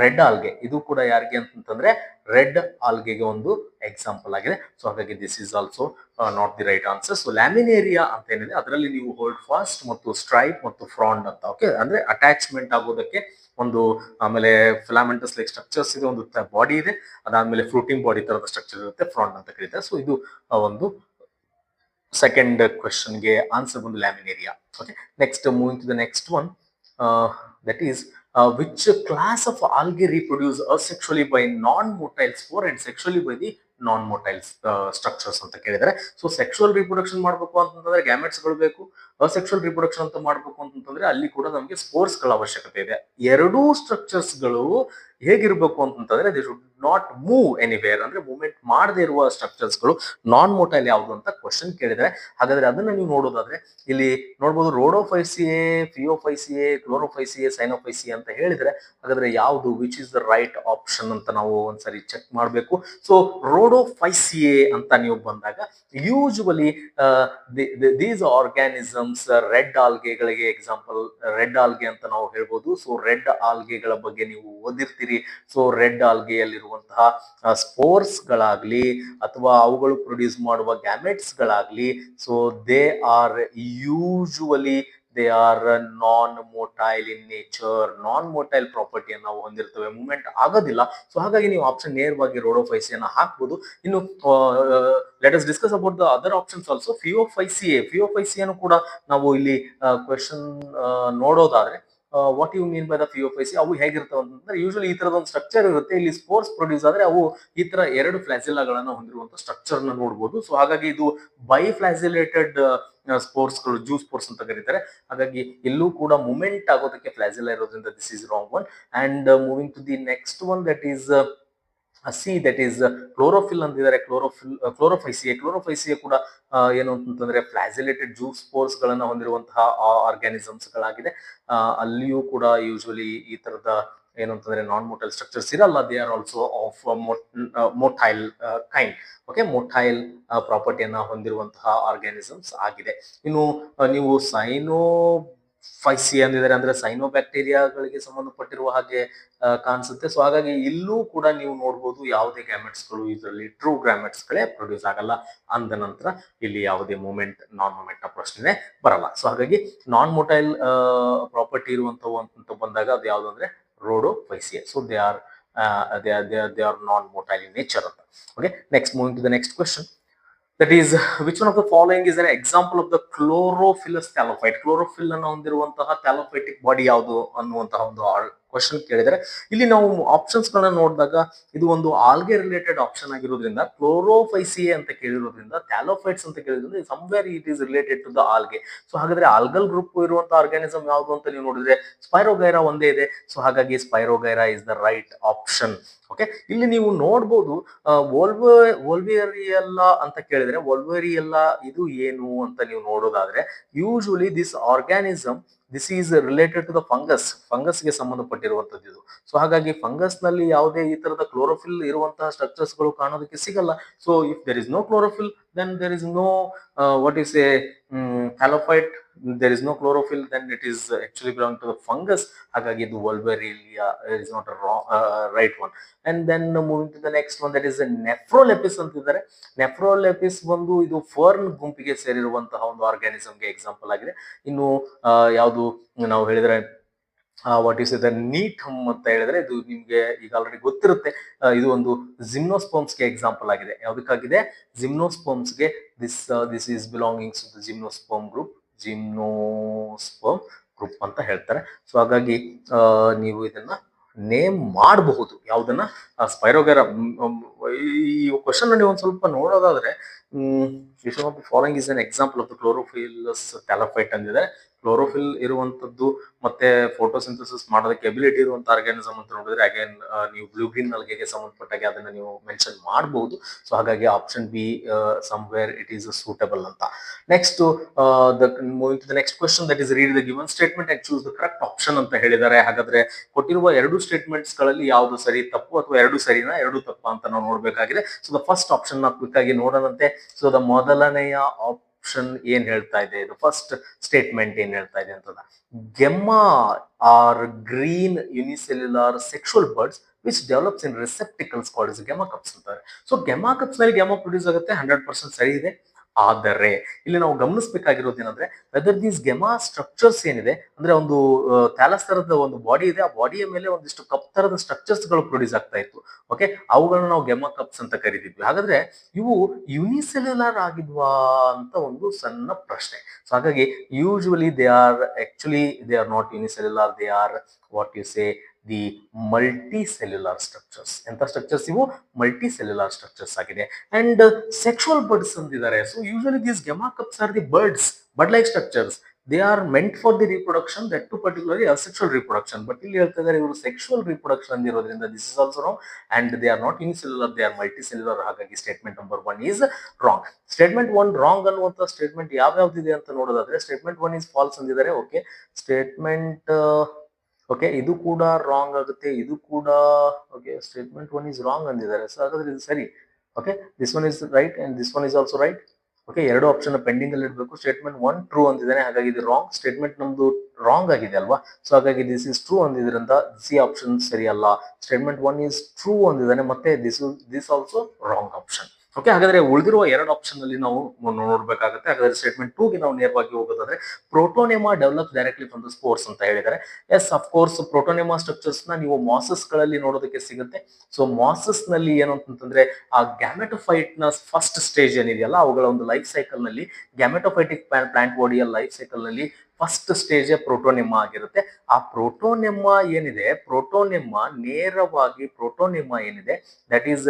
red algae. ಇದು ಕೂಡ ಯಾರಿಗೆ ಅಂತಂದ್ರೆ ರೆಡ್ ಆಲ್ಗೆಗೆ ಒಂದು ಎಕ್ಸಾಂಪಲ್ ಆಗಿದೆ. ಸೊ ಹಾಗಾಗಿ this is also not the right answer. So laminaria ಅಂತ ಏನಿದೆ ಅದರಲ್ಲಿ ನೀವು ಹೋಲ್ಡ್ ಫಾಸ್ಟ್ ಮತ್ತು ಸ್ಟ್ರೈಪ್ ಮತ್ತು ಫ್ರಾಂಡ್ ಅಂತ, ಓಕೆ, ಅಂದ್ರೆ ಅಟ್ಯಾಚ್ಮೆಂಟ್ ಆಗೋದಕ್ಕೆ ಒಂದು, ಆಮೇಲೆ ಫಿಲಾಮೆಂಟಸ್ ಲೈಕ್ ಸ್ಟ್ರಕ್ಚರ್ಸ್ ಇದೆ, ಒಂದು ಬಾಡಿ ಇದೆ, ಅದಾದ್ಮೇಲೆ ಫ್ರೂಟಿಂಗ್ ಬಾಡಿ ತರದ ಸ್ಟ್ರಕ್ಚರ್ ಇರುತ್ತೆ, ಫ್ರಾಂಡ್ ಅಂತ ಕರೀತಾರೆ. ಸೊ ಇದು ಒಂದು ಸೆಕೆಂಡ್ ಕ್ವೆಶನ್ಗೆ ಆನ್ಸರ್ ಬಂದು laminaria. Okay, next moving to the next one, that is which class of algae reproduce asexually by non-motile spore and sexually by the non-motile structures ಅಂತ ಕೇಳಿದರೆ. ಸೊ ಸೆಕ್ಷುವಲ್ ರಿಪ್ರೊಡಕ್ಷನ್ ಮಾಡಬೇಕು ಅಂತಂದ್ರೆ gametes ಗಳು ಬೇಕು, asexual reproduction ಅಂತ ಮಾಡಬೇಕು ಅಂತಂದ್ರೆ ಅಲ್ಲಿ ಕೂಡ ನಮಗೆ ಸ್ಪೋರ್ಸ್ ಗಳ ಅವಶ್ಯಕತೆ ಇದೆ. ಎರಡೂ ಸ್ಟ್ರಕ್ಚರ್ಸ್ ಗಳು ಹೇಗಿರ್ಬೇಕು ಅಂತಂದ್ರೆ they should not move anywhere, ಅಂದ್ರೆ ಮೂವ್ಮೆಂಟ್ ಮಾಡದೇ ಇರುವ ಸ್ಟ್ರಕ್ಚರ್ಸ್ ಗಳು. ನಾನ್ ಮೋಟೈಲ್ ಯಾವುದು ಅಂತ ಕ್ವಶನ್ ಕೇಳಿದ್ರೆ, ಹಾಗಾದ್ರೆ ಅದನ್ನ ನೀವು ನೋಡೋದಾದ್ರೆ ಇಲ್ಲಿ ನೋಡಬಹುದು ರೋಡೋಫೈಸಿಯೇ, ಫಿಯೋಫೈಸಿಯೇ, ಕ್ಲೋರೋಫೈಸಿಯೇ, ಸೈನೋಫೈಸಿಯೇ ಅಂತ ಹೇಳಿದ್ರೆ ಹಾಗಾದ್ರೆ ಯಾವುದು which is the right option ಅಂತ ನಾವು ಒಂದ್ಸರಿ ಚೆಕ್ ಮಾಡಬೇಕು. ಸೊ ರೋಡೋಫೈಸಿಯೇ ಅಂತ ನೀವು ಬಂದಾಗ ಯೂಶುವಲಿ ದೀಸ್ ಆರ್ಗ್ಯಾನಿಸಮ್ಸ್ ರೆಡ್ ಆಲ್ಗೆಗಳಿಗೆ ಎಕ್ಸಾಂಪಲ್ ರೆಡ್ ಆಲ್ಗೆ ಅಂತ ನಾವು ಹೇಳ್ಬೋದು. ಸೊ ರೆಡ್ ಆಲ್ಗೆಗಳ ಬಗ್ಗೆ ನೀವು ಓದಿರ್ತೀರಿ. ಸೊ ರೆಡ್ ಆಲ್ಗೆಯಲ್ಲಿರುವಂತಹ ಸ್ಪೋರ್ಸ್ ಗಳಾಗ್ಲಿ ಅಥವಾ ಅವುಗಳು ಪ್ರೊಡ್ಯೂಸ್ ಮಾಡುವ ಗ್ಯಾಮೆಟ್ಸ್ ಗಳಾಗ್ಲಿ, so they are usually non motile in nature. Non motile ಪ್ರಾಪರ್ಟಿಯನ್ನು ನಾವು ಹೊಂದಿರ್ತವೆ, ಮೂವ್ಮೆಂಟ್ ಆಗೋದಿಲ್ಲ. ಸೊ ಹಾಗಾಗಿ ನೀವು ಆಪ್ಷನ್ ನೇರವಾಗಿ ರೋಡೋಫೈಸಿಯನ್ನ ಹಾಕ್ಬೋದು. ಇನ್ನು let us discuss about the other options also. ಫಿಯೋಫೈಸಿಯನ್ನು ಕೂಡ ನಾವು ಇಲ್ಲಿ ಕ್ವೆಶನ್ ನೋಡೋದಾದ್ರೆ what you mean by the phaeophyceae, ಅವು ಹೇಗಿರ್ತವೆ ಅಂತಂದ್ರೆ ಯೂಶುವಲಿ ಈ ತರದ ಒಂದು ಸ್ಟ್ರಕ್ಚರ್ ಇರುತ್ತೆ. ಇಲ್ಲಿ ಸ್ಪೋರ್ಸ್ ಪ್ರೊಡ್ಯೂಸ್ ಆದ್ರೆ ಅವು ಈ ತರ ಎರಡು ಫ್ಲಾಜಿಲ್ಲಾಗಳನ್ನ ಹೊಂದಿರುವಂತ ಸ್ಟ್ರಕ್ಚರ್ ನ ನೋಡಬಹುದು. ಸೊ ಹಾಗಾಗಿ ಇದು ಬೈಫ್ಲಾಜಿಲೇಟೆಡ್ ಸ್ಪೋರ್ಸ್ ಗಳು, ಜೂ ಸ್ಪೋರ್ಸ್ ಅಂತ ಕರೀತಾರೆ. ಹಾಗಾಗಿ ಇಲ್ಲೂ ಕೂಡ ಮೂವ್ಮೆಂಟ್ ಆಗೋದಕ್ಕೆ ಫ್ಲಾಜಿಲ್ಲಾ ಇರೋದ್ರಿಂದ this is wrong one. And moving to the next one, that is C that is chlorophyll ಅಂದಿದ್ದಾರೆ. ಕ್ಲೋರೋಫೈಸಿಯಾ ಕೂಡ ಏನು ಅಂತಂದ್ರೆ ಫ್ಲಾಜಿಲೇಟೆಡ್ ಜೂ ಸ್ಪೋರ್ಸ್ ಗಳನ್ನ ಹೊಂದಿರುವಂತಹ ಆರ್ಗ್ಯಾನಿಸಮ್ಸ್ ಗಳಾಗಿದೆ. ಅಲ್ಲಿಯೂ ಕೂಡ ಯೂಶುವಲಿ ಈ ತರದ ಏನು ಅಂತಂದ್ರೆ ನಾನ್ ಮೋಟೈಲ್ ಸ್ಟ್ರಕ್ಚರ್ಸ್ ಇರಲ್ಲ. They are also of motile kind. Okay, motile ಪ್ರಾಪರ್ಟಿಯನ್ನ ಹೊಂದಿರುವಂತಹ ಆರ್ಗ್ಯಾನಿಸಮ್ಸ್ ಆಗಿದೆ. ಇನ್ನು ನೀವು ಸೈನೋಫೈಸಿ ಅಂದಿದ್ದಾರೆ, ಅಂದ್ರೆ ಸೈನೋ ಬ್ಯಾಕ್ಟೀರಿಯಾಗಳಿಗೆ ಸಂಬಂಧಪಟ್ಟಿರುವ ಹಾಗೆ ಕಾಣಿಸುತ್ತೆ. ಸೊ ಹಾಗಾಗಿ ಇಲ್ಲೂ ಕೂಡ ನೀವು ನೋಡ್ಬೋದು ಯಾವುದೇ ಗ್ಯಾಮೆಟ್ಸ್ ಗಳು ಇದರಲ್ಲಿ ಟ್ರೂ ಗ್ಯಾಮೆಟ್ಸ್ ಗಳೇ ಪ್ರೊಡ್ಯೂಸ್ ಆಗಲ್ಲ. ಅಂದ ನಂತರ ಇಲ್ಲಿ ಯಾವುದೇ ನಾನ್ ಮೂಮೆಂಟ್ ನ ಪ್ರಶ್ನೆ ಬರಲ್ಲ. ಸೊ ಹಾಗಾಗಿ ನಾನ್ ಮೊಟೈಲ್ ಪ್ರಾಪರ್ಟಿ ಇರುವಂತವು ಅಂತ ಬಂದಾಗ ಅದು ಯಾವ್ದು ಅಂದ್ರೆ rhodophyceae. So they are non motile in nature ಅಂತ. Okay, next moving to the next question. That is, which one of the following is an example of the chlorophyllous thallophyte? Chlorophyll ಅನ್ನು ಹೊಂದಿರುವಂತಹ ಥ್ಯಾಲೋಫೈಟಿಕ್ body ಯಾವುದು ಅನ್ನುವಂತಹ ಒಂದು question ಕೇಳಿದರೆ, ಇಲ್ಲಿ ನಾವು options ಗಳನ್ನ ನೋಡಿದಾಗ ಇದು ಒಂದು ಆಲ್ಗೆ ರಿಲೇಟೆಡ್ ಆಪ್ಷನ್ ಆಗಿರೋದ್ರಿಂದ, ಕ್ಲೋರೋಫೈಸಿಯೆ ಅಂತ ಕೇಳಿರೋದ್ರಿಂದ, ಥ್ಯಾಲೋಫೈಟ್ಸ್ ಅಂತ ಕೇಳಿರೋದ್ರಿಂದ somewhere it is related to the algae. So ಹಾಗಾದ್ರೆ ಆಲ್ಗಲ್ ಗ್ರೂಪ್ ಇರುವಂತಹ ಆರ್ಗ್ಯಾನಿಸಮ್ ಯಾವುದು ಅಂತ ನೀವು ನೋಡಿದ್ರೆ ಸ್ಪೈರೋಗೈರಾ ಒಂದೇ ಇದೆ. ಸೊ ಹಾಗಾಗಿ spirogyra is the right option. Okay, ಇಲ್ಲಿ ನೀವು ನೋಡ್ಬೋದು ವೋಲ್ವೇರಿಯಲ್ಲಾ ಅಂತ ಕೇಳಿದ್ರೆ ವೋಲ್ವೇರಿಯಲ್ಲಾ ಇದು ಏನು ಅಂತ ನೀವು ನೋಡೋದಾದ್ರೆ, usually this organism this is related to the fungus ಗೆ ಸಂಬಂಧಪಟ್ಟಿರುವಂತದ್ದು ಇದು. ಸೊ ಹಾಗಾಗಿ ಫಂಗಸ್ ನಲ್ಲಿ ಯಾವುದೇ ಈ ತರದ ಕ್ಲೋರೋಫಿಲ್ ಇರುವಂತಹ ಸ್ಟ್ರಕ್ಚರ್ಸ್ ಗಳು ಕಾಣೋದಕ್ಕೆ ಸಿಗಲ್ಲ. So if there is no chlorophyll, then there is no what you say thallophyte. There is no chlorophyll, then it is actually belong to the fungus. Hagagi the Wolverelia is not a wrong, right one. And then moving to the next one, that is a Nephrolepis antidare. Nephrolepis ಬಂದು ಇದು fern ಗುಂಪಿಗೆ ಸೇರಿರುವಂತಹ ಒಂದು organism ಗೆ example ಆಗಿದೆ. ಇನ್ನು ಯಾವುದು ನಾವು ಹೇಳಿದ್ರೆ ವಾಟ್ ಈಸ್ ದ ನೀಟ್ ಹಮ್ ಅಂತ ಹೇಳಿದ್ರೆ, ಇದು ನಿಮ್ಗೆ ಈಗ ಆಲ್ರೆಡಿ ಗೊತ್ತಿರುತ್ತೆ. ಇದು ಒಂದು ಜಿಮ್ನೋಸ್ಪರ್ಮ್ಸ್ ಗೆ ಎಕ್ಸಾಂಪಲ್ ಆಗಿದೆ. ಯಾವ್ದಕ್ಕಾಗಿದೆ? ಜಿಮ್ನೋಸ್ಪರ್ಮ್ಸ್ ಗೆ. This is belongings to the gymnosperm group ಅಂತ ಹೇಳ್ತಾರೆ. ಸೊ ಹಾಗಾಗಿ ನೀವು ಇದನ್ನ ನೇಮ್ ಮಾಡಬಹುದು. ಯಾವ್ದನ್ನ? ಸ್ಪೈರೋಗೈರಾ. ಈ ಕ್ವಶನ್ ನೀವು ಒಂದ್ ಸ್ವಲ್ಪ ನೋಡೋದಾದ್ರೆ, following is an example of the chlorophyllous thallophyte ಅಂದಿದೆ. ಕ್ಲೋರೋಫಿಲ್ ಇರುವಂತದ್ದು ಮತ್ತೆ ಫೋಟೋಸಿಂಥಸಿಸ್ ಮಾಡೋದಕ್ಕೆ ಎಬಿಲಿಟಿ ಇರುವಂತ ಆರ್ಗ್ಯಾನಿಸಮ್ ಅಂತ ನೋಡಿದ್ರೆ, ಅಗೇನ್ ನೀವು ಬ್ಲೂ ಗ್ರೀನ್ ಅಲ್ಗೆಗೆ ಸಂಬಂಧಪಟ್ಟಾಗ ಅದನ್ನ ನೀವು ಮೆನ್ಷನ್ ಮಾಡಬಹುದು. ಸೊ ಹಾಗಾಗಿ option B somewhere it is suitable ಅಂತ. Next moving to the next question, that is read the given statement and choose the correct option ಅಂತ ಹೇಳಿದ್ದಾರೆ. ಹಾಗಾದ್ರೆ ಕೊಟ್ಟಿರುವ ಎರಡು ಸ್ಟೇಟ್ಮೆಂಟ್ಸ್ ಗಳಲ್ಲಿ ಯಾವುದು ಸರಿ ತಪ್ಪು, ಅಥವಾ ಎರಡು ಸರಿನಾ ಎರಡು ತಪ್ಪ ಅಂತ ನಾವು ನೋಡ್ಬೇಕಾಗಿದೆ. ಸೊ ದ ಫಸ್ಟ್ ಆಪ್ಷನ್ ನ ಕ್ವಿಕ್ ಆಗಿ ನೋಡೋಣಂತೆ. ಸೊ ದ ಮೊದಲನೆಯ ಆಪ್ಷನ್ ಏನ್ ಹೇಳ್ತಾ ಇದೆ, ಇದು ಫಸ್ಟ್ ಸ್ಟೇಟ್ಮೆಂಟ್ ಏನ್ ಹೇಳ್ತಾ ಇದೆ ಅಂತದ, gemma are green unicellular sexual birds which develops in receptacles called is gemma cups ಅಂತಾರೆ. ಸೊ ಗೆಮಾ ಕಪ್ಸ್ ನಲ್ಲಿ ಗೆಮಾ ಪ್ರೊಡ್ಯೂಸ್ ಆಗುತ್ತೆ, 100% ಸರಿ ಇದೆ. ಆದರೆ ಇಲ್ಲಿ ನಾವು ಗಮನಿಸಬೇಕಾಗಿರೋದು ಏನಂದ್ರೆ, ವೆದರ್ ದೀಸ್ ಗೆಮಾ ಸ್ಟ್ರಕ್ಚರ್ಸ್ ಏನಿದೆ ಅಂದ್ರೆ, ಒಂದು ಥ್ಯಾಲಸ್ ತರದ ಒಂದು ಬಾಡಿ ಇದೆ, ಆ ಬಾಡಿಯ ಮೇಲೆ ಒಂದಿಷ್ಟು ಕಪ್ ತರದ ಸ್ಟ್ರಕ್ಚರ್ಸ್ ಗಳು ಪ್ರೊಡ್ಯೂಸ್ ಆಗ್ತಾ ಇತ್ತು. ಓಕೆ, ಅವುಗಳನ್ನ ನಾವು ಗೆಮಾ ಕಪ್ಸ್ ಅಂತ ಕರಿತಿದ್ವಿ. ಹಾಗಾದ್ರೆ ಇವು ಯುನಿಸೆಲ್ಯುಲರ್ ಆಗಿದ್ವಾ ಅಂತ ಒಂದು ಸಣ್ಣ ಪ್ರಶ್ನೆ. ಸೊ ಹಾಗಾಗಿ usually they are not unicellular, they are what you say the multicellular structures. ಎಂತ ಸ್ಟ್ರಕ್ಚರ್ಸ್ ಇವು? ಮಲ್ಟಿಸೆಲ್ಯುಲರ್ ಸ್ಟ್ರಕ್ಚರ್ಸ್ ಆಗಿದೆ. ಅಂಡ್ ಸೆಕ್ಷುವಲ್ ಬರ್ಡ್ಸ್ ಅಂದಿದ್ದಾರೆ. So usually these gemma cups are the bird like structures. They are ment for the reproduction, that to particularly asexual reproduction. But ಇಲ್ಲಿ ಹೇಳ್ತಾ ಇದ್ದಾರೆ ಇವರು sexual reproduction ಅಂದಿರೋದ್ರಿಂದ this is also wrong. And they are not unicellular, they are multicellular. ಹಾಗಾಗಿ statement number 1 is wrong. Statement 1 wrong ಅನ್ನುವಂತ statement ಯಾವ್ಯಾವ್ದಿದೆ ಅಂತ ನೋಡೋದಾದ್ರೆ, ಸ್ಟೇಟ್ಮೆಂಟ್ 1 ಈಸ್ ಫಾಲ್ಸ್ ಅಂದಿದ್ದಾರೆ. ಓಕೆ, ಸ್ಟೇಟ್ಮೆಂಟ್ ಓಕೆ ಇದು ಕೂಡ ರಾಂಗ್ ಆಗುತ್ತೆ, ಇದು ಕೂಡ ಓಕೆ. ಸ್ಟೇಟ್ಮೆಂಟ್ 1 ಈಸ್ ರಾಂಗ್ ಅಂದಿದ್ದಾರೆ. ಸೊ ಹಾಗಾದ್ರೆ ಇದು ಸರಿ. Okay, this one is right and this one is also right. Okay, ಎರಡು ಆಪ್ಷನ್ ಪೆಂಡಿಂಗ್ ಅಲ್ಲಿ ಇಡಬೇಕು. ಸ್ಟೇಟ್ಮೆಂಟ್ 1 ಟ್ರೂ ಅಂದಿದ್ದಾನೆ, ಹಾಗಾಗಿ ಇದು ರಾಂಗ್. ಸ್ಟೇಟ್ಮೆಂಟ್ ನಮ್ದು ರಾಂಗ್ ಆಗಿದೆ ಅಲ್ವಾ? ಸೊ ಹಾಗಾಗಿ ದಿಸ್ ಇಸ್ ಟ್ರೂ ಅಂದಿದ್ರಿಂದ ಸಿ ಆಪ್ಷನ್ ಸರಿ ಅಲ್ಲ. ಸ್ಟೇಟ್ಮೆಂಟ್ 1 ಈಸ್ ಟ್ರೂ ಅಂದಿದ್ದಾನೆ, ಮತ್ತೆ this also wrong option. Okay, ಹಾಗಾದ್ರೆ ಉಳಿದಿರುವ ಎರಡು ಆಪ್ಷನ್ ಅಲ್ಲಿ ನಾವು ನೋಡ್ಬೇಕಾಗುತ್ತೆ. ಹಾಗಾದ್ರೆ ಸ್ಟೇಟ್ಮೆಂಟ್ 2 ಗೆ ನಾವು ನೇರವಾಗಿ ಹೋಗೋದಾದ್ರೆ, protonema develop directly from the spores ಅಂತ ಹೇಳಿದ್ದಾರೆ. Yes, of course protonema structures ನ ನೀವು ಮಾಸಸ್ ಗಳಲ್ಲಿ ನೋಡೋದಕ್ಕೆ ಸಿಗುತ್ತೆ. ಸೊ ಮಾಸಸ್ ನಲ್ಲಿ ಏನು ಅಂತಂದ್ರೆ, ಆ ಗ್ಯಾಮೆಟೋಫೈಟ್ ನ ಫಸ್ಟ್ ಸ್ಟೇಜ್ ಏನಿದೆಯಲ್ಲ, ಅವುಗಳ ಒಂದು ಲೈಫ್ ಸೈಕಲ್ ನಲ್ಲಿ, ಗ್ಯಾಮೆಟೋಫೈಟಿಕ್ ಪ್ಲಾಂಟ್ ಬಾಡಿಯ ಲೈಫ್ ಸೈಕಲ್ ನಲ್ಲಿ ಫಸ್ಟ್ ಸ್ಟೇಜ್ ಪ್ರೋಟೋನೆಮಾ ಆಗಿರುತ್ತೆ. ಆ ಪ್ರೋಟೋನೆಮಾ ಏನಿದೆ, ನೇರವಾಗಿ ಪ್ರೋಟೋನೆಮಾ ಏನಿದೆ, that is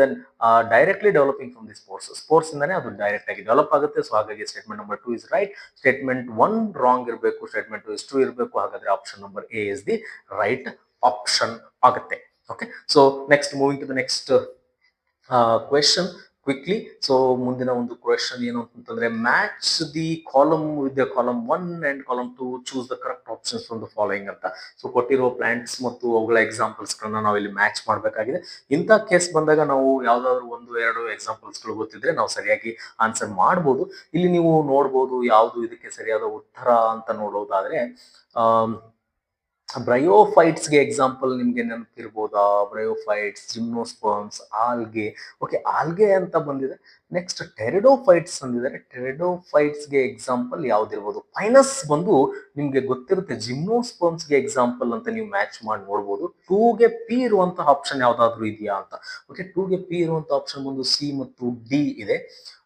directly developing from the spores ಇಂದಾನೆ ಅದು ಡೈರೆಕ್ಟ್ ಆಗಿ ಡೆವಲಪ್ ಆಗುತ್ತೆ. ಸೊ ಹಾಗಾಗಿ statement number 2 is right. Statement 1 wrong ಇರಬೇಕು, ಸ್ಟೇಟ್ಮೆಂಟ್ 2 ಇಸ್ ಟ್ರೂ ಇರಬೇಕು. ಹಾಗಾದ್ರೆ option number A is the right option ಆಗುತ್ತೆ. Okay, so next moving to the next question quickly. So ಮುಂದಿನ ಒಂದು ಕ್ವೆಶನ್ ಏನು ಅಂತಂದ್ರೆ, match the column with the column 1 and column 2, choose the correct options from the following ಅಂತ. So ಕೊಟ್ಟಿರೋ plants ಮತ್ತು ಅವುಗಳ examples ಗಳನ್ನ ನಾವು ಇಲ್ಲಿ ಮ್ಯಾಚ್ ಮಾಡಬೇಕಾಗಿದೆ. ಇಂಥ ಕೇಸ್ ಬಂದಾಗ ನಾವು ಯಾವ್ದಾದ್ರು ಒಂದು ಎರಡು ಎಕ್ಸಾಂಪಲ್ಸ್ ಗಳು ಗೊತ್ತಿದ್ರೆ ನಾವು ಸರಿಯಾಗಿ ಆನ್ಸರ್ ಮಾಡಬಹುದು. ಇಲ್ಲಿ ನೀವು ನೋಡಬಹುದು ಯಾವುದು ಇದಕ್ಕೆ ಸರಿಯಾದ ಉತ್ತರ ಅಂತ ನೋಡೋದಾದ್ರೆ, ಬ್ರಯೋಫೈಟ್ಸ್ಗೆ ಎಕ್ಸಾಂಪಲ್ ನಿಮ್ಗೆ ನೆನಪಿರ್ಬೋದಾ? Bryophytes, gymnosperms, algae. Okay, algae ಅಂತ ಬಂದಿದೆ. ನೆಕ್ಸ್ಟ್ ಟೆರಿಡೋಫೈಟ್ಸ್ ಅಂದಿದ್ದಾರೆ. ಟೆರಿಡೋಫೈಟ್ಸ್ಗೆ ಎಕ್ಸಾಂಪಲ್ ಯಾವ್ದಿರ್ಬೋದು? ಪೈನಸ್ ಬಂದು ನಿಮ್ಗೆ ಗೊತ್ತಿರುತ್ತೆ. ಜಿಮ್ನೋಸ್ಪರ್ಮ್ಸ್ಗೆ ಎಕ್ಸಾಂಪಲ್ ಅಂತ ನೀವು ಮ್ಯಾಚ್ ಮಾಡಿ ನೋಡ್ಬೋದು. 2ಗೆ ಪಿ ಇರುವಂತಹ ಆಪ್ಷನ್ ಯಾವ್ದಾದ್ರು ಇದೆಯಾ ಅಂತ. ಓಕೆ, 2ಗೆ ಪಿ ಇರುವಂತಹ ಆಪ್ಷನ್ ಬಂದು ಸಿ ಮತ್ತು ಡಿ ಇದೆ.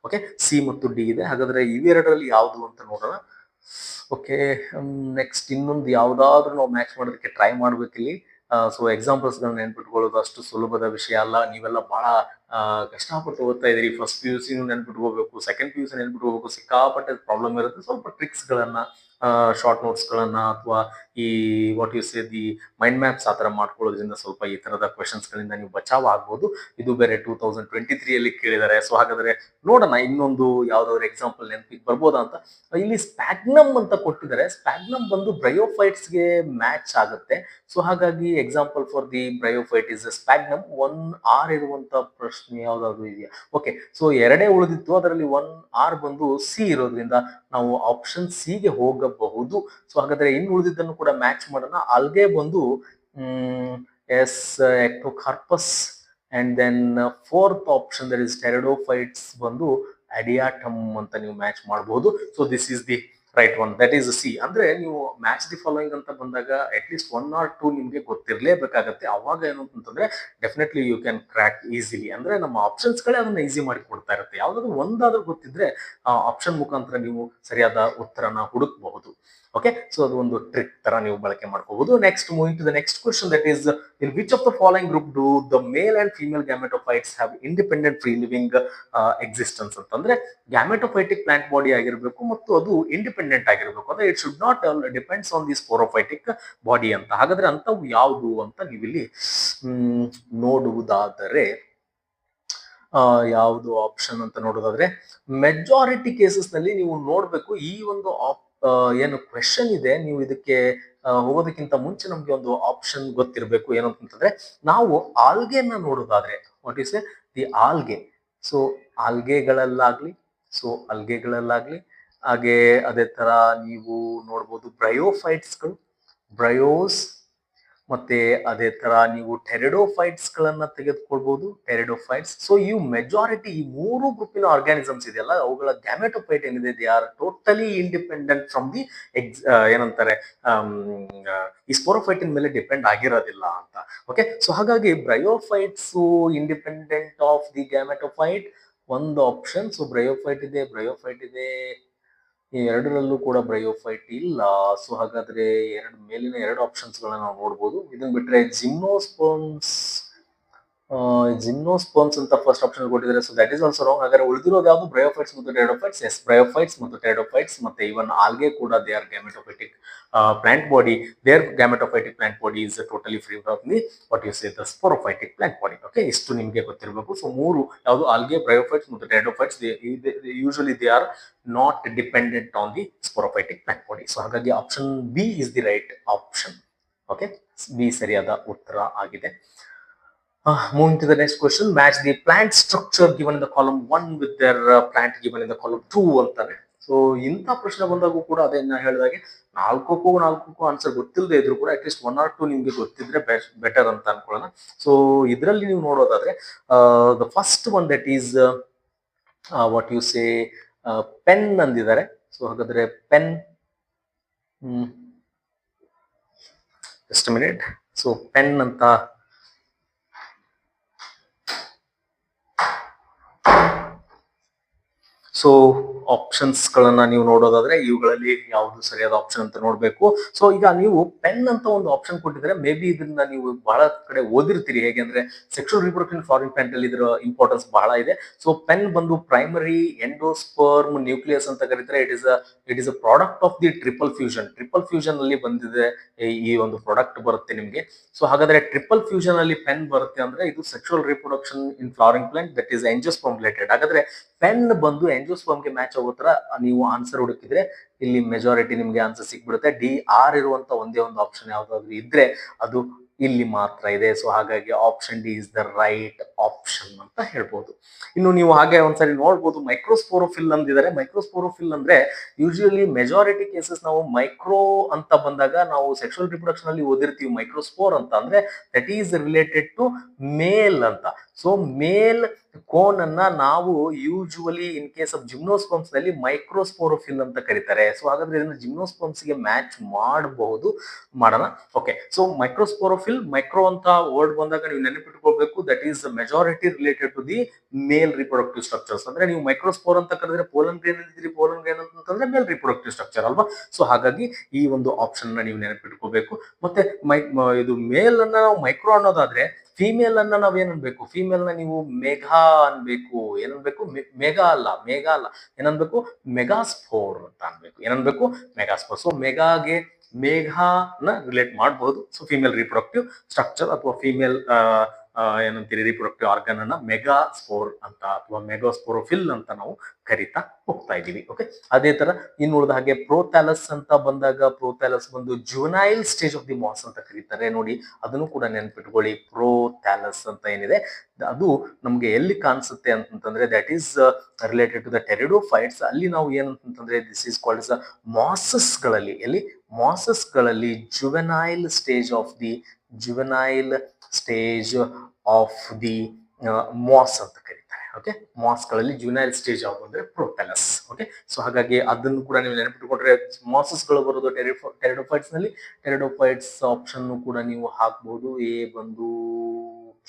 ಓಕೆ, ಸಿ ಮತ್ತು ಡಿ ಇದೆ. ಹಾಗಾದ್ರೆ ಇವೆರಡರಲ್ಲಿ ಯಾವುದು ಅಂತ ನೋಡೋಣ. ಓಕೆ, ನೆಕ್ಸ್ಟ್ ಇನ್ನೊಂದು ಯಾವ್ದಾದ್ರು ನಾವು ಮ್ಯಾಚ್ ಮಾಡೋದಕ್ಕೆ ಟ್ರೈ ಮಾಡ್ಬೇಕಿಲ್ಲಿ. ಸೊ ಎಕ್ಸಾಂಪಲ್ಸ್ ಗಳನ್ನ ನೆನ್ಪಿಟ್ಕೊಳ್ಳೋದು ಅಷ್ಟು ಸುಲಭದ ವಿಷಯ ಅಲ್ಲ. ನೀವೆಲ್ಲ ಬಹಳ ಕಷ್ಟಪಟ್ಟು ಓದ್ತಾ ಇದೀರಿ. ಫಸ್ಟ್ ಪಿ ಯು ಸಿ ನೆನ್ಪಿಟ್ಕೋಬೇಕು, ಸೆಕೆಂಡ್ ಪಿ ಯು ಸಿ ನೆನ್ಪಿಟ್ಕೋಬೇಕು. ಸಿಕ್ಕಾಪಟ್ಟೆ ಪ್ರಾಬ್ಲಮ್ ಇರುತ್ತೆ. ಸ್ವಲ್ಪ ಟ್ರಿಕ್ಸ್ ಗಳನ್ನ, ಶಾರ್ಟ್ ನೋಟ್ಸ್ ಗಳನ್ನ ಅಥವಾ ಈ what you say the mind maps ಆತರ ಮಾಡ್ಕೊಳ್ಳೋದ್ರಿಂದ ಸ್ವಲ್ಪ ಈ ತರದ ಕ್ವೆಶನ್ಸ್ ಗಳಿಂದ ನೀವು ಬಚಾವ್ ಆಗ್ಬೋದು. ಇದು ಬೇರೆ 2023 ಅಲ್ಲಿ ಕೇಳಿದ್ದಾರೆ. ಸೊ ಹಾಗಾದ್ರೆ ನೋಡೋಣ ಇನ್ನೊಂದು ಯಾವ್ದಾದ್ರು ಎಕ್ಸಾಂಪಲ್ ನೆನಪಿಗೆ ಬರ್ಬೋದಾ ಅಂತ. ಇಲ್ಲಿ ಸ್ಪ್ಯಾಗ್ನಮ್ ಅಂತ ಕೊಟ್ಟಿದ್ದಾರೆ. ಸ್ಪ್ಯಾಗ್ನಮ್ ಬಂದು ಬ್ರಯೋಫೈಟ್ಸ್ಗೆ ಮ್ಯಾಚ್ ಆಗುತ್ತೆ. ಸೊ ಹಾಗಾಗಿ example for the bryophyte is sphagnum. 1R ಇರುವಂತ ಪ್ರಶ್ನೆ ಯಾವ್ದಾದ್ರು ಇದೆಯಾ? ಓಕೆ, ಸೊ ಎರಡೇ ಉಳಿದಿತ್ತು. ಅದರಲ್ಲಿ 1R ಬಂದು ಸಿ ಇರೋದ್ರಿಂದ ನಾವು ಆಪ್ಷನ್ ಸಿ ಗೆ ಹೋಗಬಹುದು. ಸೊ ಹಾಗಾದ್ರೆ ಇನ್ನು ಉಳಿದಿದ್ದನ್ನು ಕೂಡ ಮ್ಯಾಚ್ ಮಾಡೋಣ. ಆಲ್ಗೆ ಬಂದು yes, ectocarpus. And then fourth option that is pteridophytes ಬಂದು ಅಡಿಯಾಟಮ್ ಅಂತ ನೀವು ಮ್ಯಾಚ್ ಮಾಡಬಹುದು. So this is the right one, that is C. ಅಂದ್ರೆ ನೀವು ಮ್ಯಾಚ್ ದಿ ಫಾಲೋಯಿಂಗ್ ಅಂತ ಬಂದಾಗ ಅಟ್ ಲೀಸ್ಟ್ 1 or 2 ನಿಮ್ಗೆ ಗೊತ್ತಿರ್ಲೇಬೇಕಾಗತ್ತೆ. ಅವಾಗ ಏನು ಅಂತಂದ್ರೆ definitely you can crack easily. ಅಂದ್ರೆ ನಮ್ಮ ಆಪ್ಷನ್ಸ್ ಗಳೇ ಅದನ್ನ ಈಸಿ ಮಾಡಿ ಕೊಡ್ತಾ ಇರುತ್ತೆ. ಯಾವ್ದಾದ್ರು ಒಂದಾದ್ರೂ ಗೊತ್ತಿದ್ರೆ ಆಪ್ಷನ್ ಮುಖಾಂತರ ನೀವು ಸರಿಯಾದ ಉತ್ತರನ ಹುಡುಕಬಹುದು. ಓಕೆ, ಸೊ ಅದು ಒಂದು ಟ್ರಿಕ್ ತರ ನೀವು ಬಳಕೆ ಮಾಡ್ಕೋಬಹುದು. Next moving to the next question, that is in which of the following group do the male and female gametophytes have independent free living existence ಅಂತಂದ್ರೆ ಗ್ಯಾಮೆಟೋಫೈಟಿಕ್ ಪ್ಲಾಂಟ್ ಬಾಡಿ ಆಗಿರಬೇಕು ಮತ್ತು ಅದು ಇಂಡಿಪೆಂಡೆಂಟ್ ಆಗಿರಬೇಕು. ಅಂದ್ರೆ it should not depends on the sporophytic body ಅಂತ. ಹಾಗಾದ್ರೆ ಅಂತವು ಯಾವುದು ಅಂತ ನೀವಿಲ್ಲಿ ನೋಡುವುದಾದರೆ, ಯಾವುದು ಆಪ್ಷನ್ ಅಂತ ನೋಡೋದಾದ್ರೆ, ಮೆಜಾರಿಟಿ ಕೇಸಸ್ ನಲ್ಲಿ ನೀವು ನೋಡ್ಬೇಕು ಈ ಒಂದು ಏನು ಕ್ವೆಶನ್ ಇದೆ, ನೀವು ಇದಕ್ಕೆ ಹೋಗೋದಕ್ಕಿಂತ ಮುಂಚೆ ನಮ್ಗೆ ಒಂದು ಆಪ್ಷನ್ ಗೊತ್ತಿರಬೇಕು. ಏನು ಅಂತಂದ್ರೆ, ನಾವು ಆಲ್ಗೆನ ನೋಡೋದಾದ್ರೆ, what is the algae. So ಆಲ್ಗೆಗಳಲ್ಲಾಗ್ಲಿ, ಹಾಗೆ ಅದೇ ತರ ನೀವು ನೋಡ್ಬೋದು ಬ್ರಯೋಫೈಟ್ಸ್ಗಳು, ಬ್ರಯೋಸ್. ಮತ್ತೆ ಅದೇ ತರ ನೀವು ಟೆರಿಡೋಫೈಟ್ಸ್ ಗಳನ್ನ ತೆಗೆದುಕೊಳ್ಬಹುದು, ಟೆರಿಡೋಫೈಟ್ಸ್. ಸೊ ಈ ಮೆಜಾರಿಟಿ, ಈ ಮೂರು ಗ್ರೂಪಿನ ಆರ್ಗಾನಿಸಮ್ಸ್ ಇದೆಯಲ್ಲ, ಅವುಗಳ ಗ್ಯಾಮೆಟೋಫೈಟ್ ಏನಿದೆ, they are totally independent from the ಏನಂತಾರೆ, ಈ ಸ್ಪೋರೋಫೈಟಿನ್ ಮೇಲೆ ಡಿಪೆಂಡ್ ಆಗಿರೋದಿಲ್ಲ ಅಂತ. ಓಕೆ, ಸೊ ಹಾಗಾಗಿ bryophytes independent of the gametophyte ಒಂದು ಆಪ್ಷನ್. ಸೊ ಬ್ರಯೋಫೈಟ್ ಇದೆ. ಈ ಎರಡರಲ್ಲೂ ಕೂಡ ಬ್ರಯೋಫೈಟ್ ಇಲ್ಲ. ಸೊ ಹಾಗಾದ್ರೆ ಮೇಲಿನ ಎರಡು ಆಪ್ಷನ್ಸ್ ಗಳನ್ನ ನಾವು ನೋಡಬಹುದು. ಇದನ್ನ ಬಿಟ್ರೆ ಜಿಮ್ನೋಸ್ಪರ್ಮ್ಸ್ ಅಂತ ಫಸ್ಟ್ ಆಪ್ಷನ್ ಕೊಟ್ಟಿದ್ದಾರೆ. So that is also wrong. ಹಾಗಾದ್ರೆ ಉಳಿದಿರೋದು ಯಾವುದು? ಬ್ರಯೋಫೈಟ್ಸ್ ಮತ್ತು ಟೆರಿಡೋಫೈಟ್ಸ್. ಎಸ್, ಬ್ರಯೋಫೈಟ್ಸ್ ಮತ್ತು ಟೆರಿಡೋಫೈಟ್ಸ್. ಮತ್ತೆ ಇವನ್ ಆಲ್ಗೆ ಕೂಡ they are gametophytic plant body. Their gametophytic plant body is totally free from the what you say the sporophytic plant body. Okay, ಇಷ್ಟು ನಿಮಗೆ ಗೊತ್ತಿರಬೇಕು. ಸೊ ಮೂರು ಯಾವುದು? ಆಲ್ಗೆ, ಬ್ರಯೋಫೈಟ್ಸ್ ಮತ್ತು pteridophytes. Usually they are not dependent on the sporophytic plant body. So ಹಾಗಾಗಿ option B is the right option. Okay, B ಸರಿಯಾದ ಉತ್ತರ ಆಗಿದೆ. Moving to the next question, match the plant structure given in the column 1 with their plant given in the column 2 ಅಂತಾನೆ. So ಇಂಥ ಪ್ರಶ್ನೆ ಬಂದಾಗೂ ಕೂಡ ಅದೇ ಹೇಳಿದಾಗೆ ನಾಲ್ಕಕ್ಕೂ ಆನ್ಸರ್ ಗೊತ್ತಿಲ್ಲದೆ ಇದ್ರು ಕೂಡ ಅಟ್ಲೀಸ್ಟ್ 1 or 2 ನಿಮ್ಗೆ ಗೊತ್ತಿದ್ರೆ ಬೆಟರ್ ಅಂತ ಅನ್ಕೊಳ್ಳೋಣ. ಸೊ ಇದರಲ್ಲಿ ನೀವು ನೋಡೋದಾದ್ರೆ the first one that is what you say pen ಅಂದಿದ್ದಾರೆ. ಸೊ ಹಾಗಾದ್ರೆ pen, just minute. So pen ಅಂತ ಸೊ ಆಪ್ಷನ್ಸ್ ಗಳನ್ನ ನೀವು ನೋಡೋದಾದ್ರೆ ಇವುಗಳಲ್ಲಿ ಯಾವುದು ಸರಿಯಾದ ಆಪ್ಷನ್ ಅಂತ ನೋಡ್ಬೇಕು. ಸೊ ಈಗ ನೀವು ಪೆನ್ ಅಂತ ಒಂದು ಆಪ್ಷನ್ ಕೊಟ್ಟಿದ್ರೆ ಮೇ ಬಿ ಇದನ್ನ ನೀವು ಬಹಳ ಕಡೆ ಓದಿರ್ತೀರಿ. ಹೇಗೆ ಅಂದ್ರೆ ಸೆಕ್ಷುವಲ್ ರಿಪ್ರೊಡಕ್ಷನ್ ಫಾರಿನ್ ಪ್ಲಾಂಟ್ ಅಲ್ಲಿ ಇದರ ಇಂಪಾರ್ಟೆನ್ಸ್ ಬಹಳ ಇದೆ. ಸೊ ಪೆನ್ ಬಂದು ಪ್ರೈಮರಿ ಎಂಡೋಸ್ಪರ್ಮ್ ನ್ಯೂಕ್ಲಿಯಸ್ ಅಂತ ಕರೀತಾರೆ. It is a product of the triple fusion ಅಲ್ಲಿ ಬಂದಿದೆ ಈ ಒಂದು ಪ್ರಾಡಕ್ಟ್ ಬರುತ್ತೆ ನಿಮ್ಗೆ. ಸೊ ಹಾಗಾದ್ರೆ ಟ್ರಿಪಲ್ ಫ್ಯೂಷನ್ ಅಲ್ಲಿ ಪೆನ್ ಬರುತ್ತೆ ಅಂದ್ರೆ ಇದು sexual reproduction in flowering plant that is ಎಂಜಿಯೋಸ್ಪರ್ಮ್ related. ಹಾಗಾದ್ರೆ ಪೆನ್ ಬಂದು ಎಂಜಿಯೋಸ್ಪರ್ಮ್ ಗೆ ಮ್ಯಾಚ್ ಆಗೋ ತರ ನೀವು ಆನ್ಸರ್ ಹುಡುಕಿದ್ರೆ ಇಲ್ಲಿ ಮೆಜಾರಿಟಿ ನಿಮ್ಗೆ ಆನ್ಸರ್ ಸಿಕ್ಬಿಡುತ್ತೆ. DR ಇರುವಂತ ಒಂದೇ ಒಂದು ಆಪ್ಷನ್ ಯಾವ್ದಾದ್ರು ಇದ್ರೆ ಅದು ಇಲ್ಲಿ ಮಾತ್ರ ಇದೆ. ಸೊ ಹಾಗಾಗಿ option D is the right option ಅಂತ ಹೇಳ್ಬೋದು. ಇನ್ನು ನೀವು ಹಾಗೆ ಒಂದ್ಸರಿ ನೋಡ್ಬೋದು ಮೈಕ್ರೋಸ್ಪೋರೋಫಿಲ್ ಅಂದಿದ್ದಾರೆ. ಮೈಕ್ರೋಸ್ಪೋರೋಫಿಲ್ ಅಂದ್ರೆ ಯೂಶುವಲಿ ಮೆಜಾರಿಟಿ ಕೇಸಸ್ ನಾವು ಮೈಕ್ರೋ ಅಂತ ಬಂದಾಗ ನಾವು ಸೆಕ್ಷುವಲ್ ರಿಪ್ರೊಡಕ್ಷನ್ ಅಲ್ಲಿ ಓದಿರ್ತೀವಿ ಮೈಕ್ರೋಸ್ಪೋರ್ ಅಂತ ಅಂದ್ರೆ that is related to male ಅಂತ. ಸೊ ಮೇಲ್ ಕೋನ್ ಅನ್ನ ನಾವು usually in case of gymnosperms ನಲ್ಲಿ ಮೈಕ್ರೋಸ್ಪೋರೋಫಿಲ್ ಅಂತ ಕರೀತಾರೆ. ಸೊ ಹಾಗಾದ್ರೆ ಇದನ್ನ ಜಿಮ್ನೋಸ್ಪರ್ಮ್ಸ್ ಗೆ ಮ್ಯಾಚ್ ಮಾಡಬಹುದು, ಮಾಡೋಣ. ಓಕೆ, ಸೊ ಮೈಕ್ರೋಸ್ಪೋರೋಫಿಲ್ ಮೈಕ್ರೋ ಅಂತ ವರ್ಡ್ ಬಂದಾಗ ನೀವು ನೆನಪಿಟ್ಕೊಳ್ಬೇಕು that is majority related to the male reproductive structures. ಅಂದ್ರೆ ನೀವು ಮೈಕ್ರೋಸ್ಪೋರ್ ಅಂತ ಕರೆದ್ರೆ ಪೋಲನ್ ಗ್ರೇನ್ ಅಂತಿದ್ರಿ, ಪೋಲನ್ ಗ್ರೇನ್ ಅಂತಂದ್ರೆ ಮೇಲ್ ರಿಪ್ರೊಡಕ್ಟಿವ್ ಸ್ಟ್ರಕ್ಚರ್ ಅಲ್ವಾ. ಸೊ ಹಾಗಾಗಿ ಈ ಒಂದು ಆಪ್ಷನ್ ನ ನೀವು ನೆನಪಿಟ್ಕೋಬೇಕು. ಮತ್ತೆ ಇದು ಮೇಲ್ ಅನ್ನ ನಾವು ಮೈಕ್ರೋ ಅನ್ನೋದಾದ್ರೆ ಫಿಮೇಲ್ ಅನ್ನ ನಾವ್ ಏನ್ ಅನ್ಬೇಕು, ಫಿಮೇಲ್ ನ ನೀವು ಮೆಗಾ ಅನ್ಬೇಕು. ಏನನ್ಬೇಕು, ಮೇಘಾ ಅಲ್ಲ ಏನನ್ಬೇಕು, ಮೆಗಾಸ್ಪೋರ್ ಅಂತ ಅನ್ಬೇಕು. ಏನನ್ಬೇಕು, ಮೆಗಾಸ್ಪೋರ್. ಸೊ ಮೆಗಾಗೆ ಮೇಘಾನ ರಿಲೇಟ್ ಮಾಡಬಹುದು. ಸೊ ಫಿಮೇಲ್ ರಿಪ್ರೊಡಕ್ಟಿವ್ ಸ್ಟ್ರಕ್ಚರ್ ಅಥವಾ ಫಿಮೇಲ್ ಏನಂತೀರಿ ರಿಪ್ರೊಡಕ್ಟಿವ್ ಆರ್ಗನ್ ಅನ್ನ ಮೆಗಾಸ್ಪೋರ್ ಅಂತ ಅಥವಾ ಮೆಗಾಸ್ಪೋರೋಫಿಲ್ ಅಂತ ನಾವು ಕರಿತಾ ಹೋಗ್ತಾ ಇದೀವಿ. ಓಕೆ, ಅದೇ ತರ ಇನ್ನು ಉಳಿದ ಹಾಗೆ ಪ್ರೋಥ್ಯಾಲಸ್ ಅಂತ ಬಂದಾಗ ಪ್ರೋಥ್ಯಾಲಸ್ ಬಂದು juvenile stage of the moss ಅಂತ ಕರೀತಾರೆ. ನೋಡಿ ಅದನ್ನು ಕೂಡ ನೆನ್ಪಿಟ್ಕೊಳ್ಳಿ. ಪ್ರೋಥ್ಯಾಲಸ್ ಅಂತ ಏನಿದೆ ಅದು ನಮ್ಗೆ ಎಲ್ಲಿ ಕಾಣಿಸುತ್ತೆ ಅಂತಂದ್ರೆ that is related to the pteridophytes. ಅಲ್ಲಿ ನಾವು ಏನಂತಂದ್ರೆ this is called as mosses ಗಳಲ್ಲಿ, ಎಲ್ಲಿ ಮಾಸಸ್ ಗಳಲ್ಲಿ juvenile stage of the moss ಅಂತ ಕರೀತಾರೆ. ಓಕೆ, ಮಾಸ್ ಗಳಲ್ಲಿ ಜುವೆನೈಲ್ ಸ್ಟೇಜ್ ಯಾವುದು ಅಂದ್ರೆ ಪ್ರೋಥೆಲಸ್. ಓಕೆ, ಸೊ ಹಾಗಾಗಿ ಅದನ್ನು ಕೂಡ ನೀವು ನೆನಪಿಟ್ಟುಕೊಂಡ್ರೆ ಮಾಸಸ್ ಗಳು ಬರೋದು ಟೆರಿಡೋಫೈಟ್ಸ್ ನಲ್ಲಿ. ಟೆರಿಡೋಫೈಟ್ಸ್ ಆಪ್ಷನ್ ಕೂಡ ನೀವು ಹಾಕ್ಬಹುದು. ಎ ಬಂದು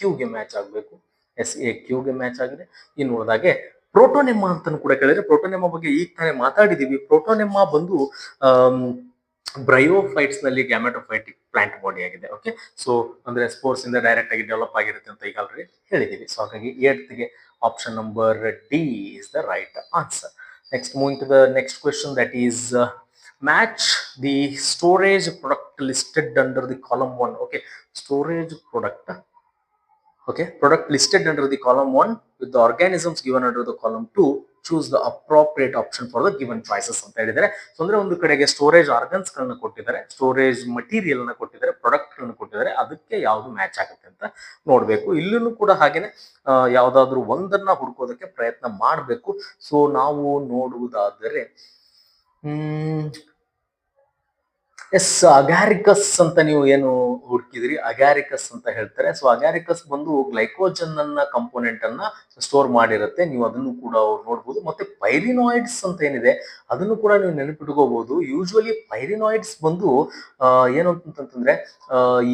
ಕ್ಯೂಗೆ ಮ್ಯಾಚ್ ಆಗಬೇಕು. ಎಸ್, ಎ ಕ್ಯೂಗೆ ಮ್ಯಾಚ್ ಆಗಿದೆ. ಇನ್ನು ಉಳಿದಾಗೆ ಪ್ರೋಟೋನೆಮ್ಮಾ ಅಂತ ಕೂಡ ಕೇಳಿದ್ರೆ ಪ್ರೋಟೋನೆಮ್ಮಾ ಬಗ್ಗೆ ಈಗ ತಾನೇ ಮಾತಾಡಿದೀವಿ. ಪ್ರೋಟೋನೆಮ್ಮಾ ಬಂದು ಬ್ರಯೋಫೈಟ್ಸ್ ನಲ್ಲಿ ಗ್ಯಾಮೆಟೋಫೈಟಿಕ್ ಪ್ಲಾಂಟ್ ಬಾಡಿ ಆಗಿದೆ. ಓಕೆ, ಸೊ ಅಂದ್ರೆ ಸ್ಪೋರ್ಸ್ ಇಂದ ಡೈರೆಕ್ಟ್ ಆಗಿ ಡೆವಲಪ್ ಆಗಿರುತ್ತೆ ಅಂತ ಈಗ ಆಲ್ರೆಡಿ ಹೇಳಿದೀವಿ. ಸೊ ಹಾಗಾಗಿ 8th ಗೆ option number D is the right answer. Next moving to the next question that is match the storage product listed under the column 1. Okay, storage product. Okay, product listed under the column 1 with the organisms given under the column 2. Choose the appropriate option for the given choices ಅಂತ ಹೇಳಿದ್ದಾರೆ. So ಅಂದ್ರೆ ಒಂದು ಕಡೆಗೆ storage organs ಗಳನ್ನ ಕೊಟ್ಟಿದ್ದಾರೆ, storage material ನ ಕೊಟ್ಟಿದ್ದಾರೆ, product ಗಳನ್ನ ಕೊಟ್ಟಿದ್ದಾರೆ. ಅದಕ್ಕೆ ಯಾವ್ದು ಮ್ಯಾಚ್ ಆಗುತ್ತೆ ಅಂತ ನೋಡ್ಬೇಕು. ಇಲ್ಲೂ ಕೂಡ ಹಾಗೇನೆ ಯಾವ್ದಾದ್ರು ಒಂದನ್ನ ಹುಡ್ಕೋದಕ್ಕೆ ಪ್ರಯತ್ನ ಮಾಡಬೇಕು. ಸೊ ನಾವು ನೋಡುವುದಾದರೆ ಎಸ್, ಅಗ್ಯಾರಿಕಸ್ ಅಂತ ನೀವು ಏನು ಹುಡುಕಿದ್ರಿ, ಅಗ್ಯಾರಿಕಸ್ ಅಂತ ಹೇಳ್ತಾರೆ. ಸೊ ಅಗ್ಯಾರಿಕಸ್ ಬಂದು ಗ್ಲೈಕೋಜನ್ ಅನ್ನ ಕಂಪೋನೆಂಟ್ ಅನ್ನ ಸ್ಟೋರ್ ಮಾಡಿರುತ್ತೆ. ನೀವು ಅದನ್ನು ಕೂಡ ನೋಡ್ಬೋದು. ಮತ್ತೆ ಪೈರಿನಾಯ್ಡ್ಸ್ ಅಂತ ಏನಿದೆ ಅದನ್ನು ಕೂಡ ನೀವು ನೆನಪಿಟ್ಕೋಬಹುದು. ಯೂಶುವಲಿ ಪೈರಿನಾಯ್ಡ್ಸ್ ಬಂದು ಏನು ಅಂತಂತಂದ್ರೆ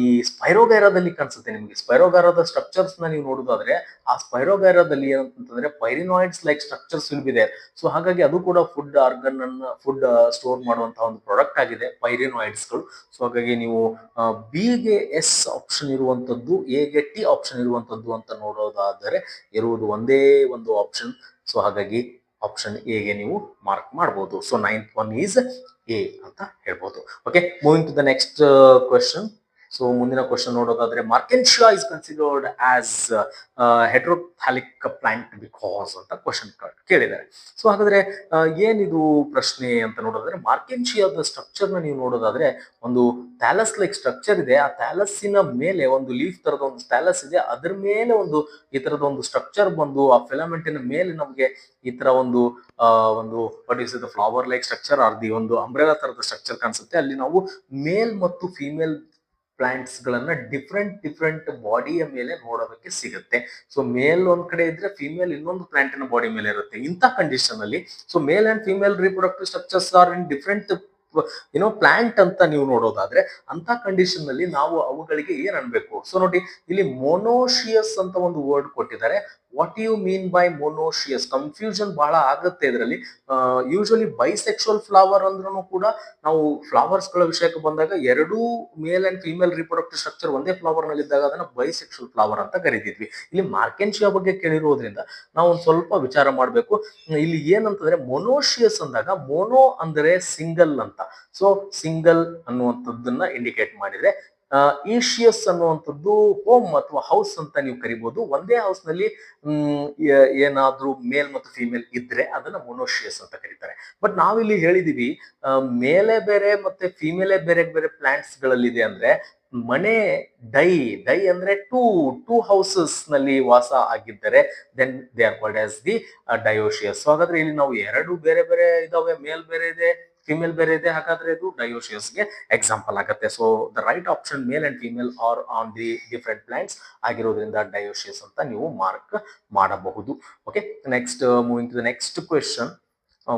ಈ ಸ್ಪೈರೋಗೈರಾದಲ್ಲಿ ಕಾಣಿಸುತ್ತೆ ನಿಮ್ಗೆ. ಸ್ಪೈರೋಗೈರಾದ ಸ್ಟ್ರಕ್ಚರ್ಸ್ ನ ನೀವು ನೋಡೋದಾದ್ರೆ ಆ ಸ್ಪೈರೋಗೈರಾದಲ್ಲಿ ಏನಂತಂದ್ರೆ pyrenoids like structures will be there. So ಹಾಗಾಗಿ ಅದು ಕೂಡ ಫುಡ್ ಆರ್ಗನ್ ಅನ್ನ ಫುಡ್ ಸ್ಟೋರ್ ಮಾಡುವಂತಹ ಒಂದು ಪ್ರಾಡಕ್ಟ್ ಆಗಿದೆ ಪೈರಿನಾಯ್ಡ್ಸ್ ಗಳು. ಸೊ ಹಾಗಾಗಿ ನೀವು ಬಿ ಗೆ ಎಸ್ ಆಪ್ಷನ್ ಇರುವಂತದ್ದು, ಎ ಗೆ ಟಿ ಆಪ್ಷನ್ ಇರುವಂತದ್ದು ಅಂತ ನೋಡೋದಾದರೆ ಇರುವುದು ಒಂದೇ ಒಂದು ಆಪ್ಷನ್. ಸೊ ಹಾಗಾಗಿ ಆಪ್ಷನ್ ಎ ಗೆ ನೀವು ಮಾರ್ಕ್ ಮಾಡಬಹುದು. So 9th one is a ಅಂತ ಹೇಳ್ಬೋದು. Okay, moving to the next question. So ಮುಂದಿನ ಕ್ವಶನ್ ನೋಡೋದಾದ್ರೆ Marchantia is considered as heterothallic plant because ಅಂತ ಕ್ವಶನ್ ಕೇಳಿದ್ದಾರೆ. ಸೊ ಹಾಗಾದ್ರೆ ಏನಿದು ಪ್ರಶ್ನೆ ಅಂತ ನೋಡೋದಾದ್ರೆ ಮಾರ್ಕೆನ್ಶಿಯಾದ ಸ್ಟ್ರಕ್ಚರ್ ನ ನೀವು ನೋಡೋದಾದ್ರೆ ಒಂದು ಥ್ಯಾಲಸ್ ಲೈಕ್ ಸ್ಟ್ರಕ್ಚರ್ ಇದೆ. ಆ ಥ್ಯಾಲಸ್ಸಿನ ಮೇಲೆ ಒಂದು ಲೀಫ್ ತರದ ಒಂದು ಥ್ಯಾಲಸ್ ಇದೆ, ಅದ್ರ ಮೇಲೆ ಒಂದು ಈ ತರದ ಒಂದು ಸ್ಟ್ರಕ್ಚರ್ ಬಂದು ಆ ಫಿಲಮೆಂಟಿನ ಮೇಲೆ ನಮಗೆ ಈ ತರ ಒಂದು what is the flower like structure R the ಒಂದು ಅಂಬ್ರೆಲಾ ತರದ ಸ್ಟ್ರಕ್ಚರ್ ಕಾಣಿಸುತ್ತೆ. ಅಲ್ಲಿ ನಾವು ಮೇಲ್ ಮತ್ತು ಫಿಮೇಲ್ ಪ್ಲಾಂಟ್ಸ್ ಗಳನ್ನ ಡಿಫ್ರೆಂಟ್ ಬಾಡಿಯ ಮೇಲೆ ನೋಡೋದಕ್ಕೆ ಸಿಗುತ್ತೆ. ಸೊ ಮೇಲ್ ಒಂದ್ ಕಡೆ ಇದ್ರೆ ಫಿಮೇಲ್ ಇನ್ನೊಂದು ಪ್ಲಾಂಟಿನ ಬಾಡಿ ಮೇಲೆ ಇರುತ್ತೆ. ಇಂಥ ಕಂಡೀಷನ್ ಅಲ್ಲಿ so mail and female reproductive structures R in different plant ಅಂತ ನೀವು ನೋಡೋದಾದ್ರೆ ಅಂತ ಕಂಡೀಷನ್ ನಲ್ಲಿ ನಾವು ಅವುಗಳಿಗೆ ಏನ್ ಅನ್ಬೇಕು. ಸೊ ನೋಡಿ ಇಲ್ಲಿ ಮೊನೋಶಿಯಸ್ ಅಂತ ಒಂದು ವರ್ಡ್ ಕೊಟ್ಟಿದ್ದಾರೆ. What you mean by monoecious? Confusion ಬಹಳ ಆಗುತ್ತೆ ಇದರಲ್ಲಿ. ಯೂಶಲಿ ಬೈಸೆಕ್ಷುವಲ್ ಫ್ಲವರ್ ಅಂದ್ರೂ ಕೂಡ ನಾವು ಫ್ಲವರ್ಸ್ ಗಳ ವಿಷಯಕ್ಕೆ ಬಂದಾಗ ಎರಡೂ ಮೇಲ್ ಅಂಡ್ ಫಿಮೇಲ್ ರಿಪ್ರೊಡಕ್ಟಿವ್ ಸ್ಟ್ರಕ್ಚರ್ ಒಂದೇ ಫ್ಲವರ್ ನಲ್ಲಿ ಇದ್ದಾಗ ಅದನ್ನ ಬೈಸೆಕ್ಷುವಲ್ ಫ್ಲವರ್ ಅಂತ ಕರಿತಿದ್ವಿ. ಇಲ್ಲಿ ಮಾರ್ಕೆನ್ಶಿಯಾ ಬಗ್ಗೆ ಕೇಳಿರೋದ್ರಿಂದ ನಾವು ಒಂದ್ ಸ್ವಲ್ಪ ವಿಚಾರ ಮಾಡಬೇಕು. ಇಲ್ಲಿ ಏನಂತಂದ್ರೆ ಮೊನೋಶಿಯಸ್ ಅಂದಾಗ ಮೋನೋ ಅಂದ್ರೆ ಸಿಂಗಲ್ ಅಂತ, ಸೊ ಸಿಂಗಲ್ ಅನ್ನುವಂಥದ್ದನ್ನ ಇಂಡಿಕೇಟ್ ಮಾಡಿದ್ರೆ, ಈಶಿಯಸ್ ಅನ್ನುವಂಥದ್ದು ಹೋಮ್ ಅಥವಾ ಹೌಸ್ ಅಂತ ನೀವು ಕರಿಬಹುದು. ಒಂದೇ ಹೌಸ್ ನಲ್ಲಿ ಏನಾದ್ರೂ ಮೇಲ್ ಮತ್ತು ಫಿಮೇಲ್ ಇದ್ರೆ ಅದನ್ನ ಮೊನೋಶಿಯಸ್ ಅಂತ ಕರೀತಾರೆ. ಬಟ್ ನಾವಿಲ್ಲಿ ಹೇಳಿದೀವಿ ಮೇಲೆ ಬೇರೆ ಮತ್ತೆ ಫಿಮೇಲೆ ಬೇರೆ ಬೇರೆ ಪ್ಲಾಂಟ್ಸ್ ಗಳಲ್ಲಿದೆ ಅಂದ್ರೆ ಮನೆ ಡೈ ಡೈ ಅಂದ್ರೆ ಟೂ ಹೌಸಸ್ ನಲ್ಲಿ ವಾಸ ಆಗಿದ್ದರೆ then they are called as the dioecious. So ಹಾಗಾದ್ರೆ ಇಲ್ಲಿ ನಾವು ಎರಡು ಬೇರೆ ಬೇರೆ ಇದಾವೆ, ಮೇಲ್ ಬೇರೆ ಇದೆ ಫಿಮೇಲ್ ಬೇರೆ ಇದೆ, ಹಾಗಾದ್ರೆ ಇದು ಡಯೋಶಿಯಸ್ಗೆ ಎಕ್ಸಾಂಪಲ್ ಆಗುತ್ತೆ. So the right option male and female are on the different plants ಆಗಿರೋದ್ರಿಂದ ಡಯೋಶಿಯಸ್ ಅಂತ ನೀವು ಮಾರ್ಕ್ ಮಾಡಬಹುದು. Okay, next moving to the next question.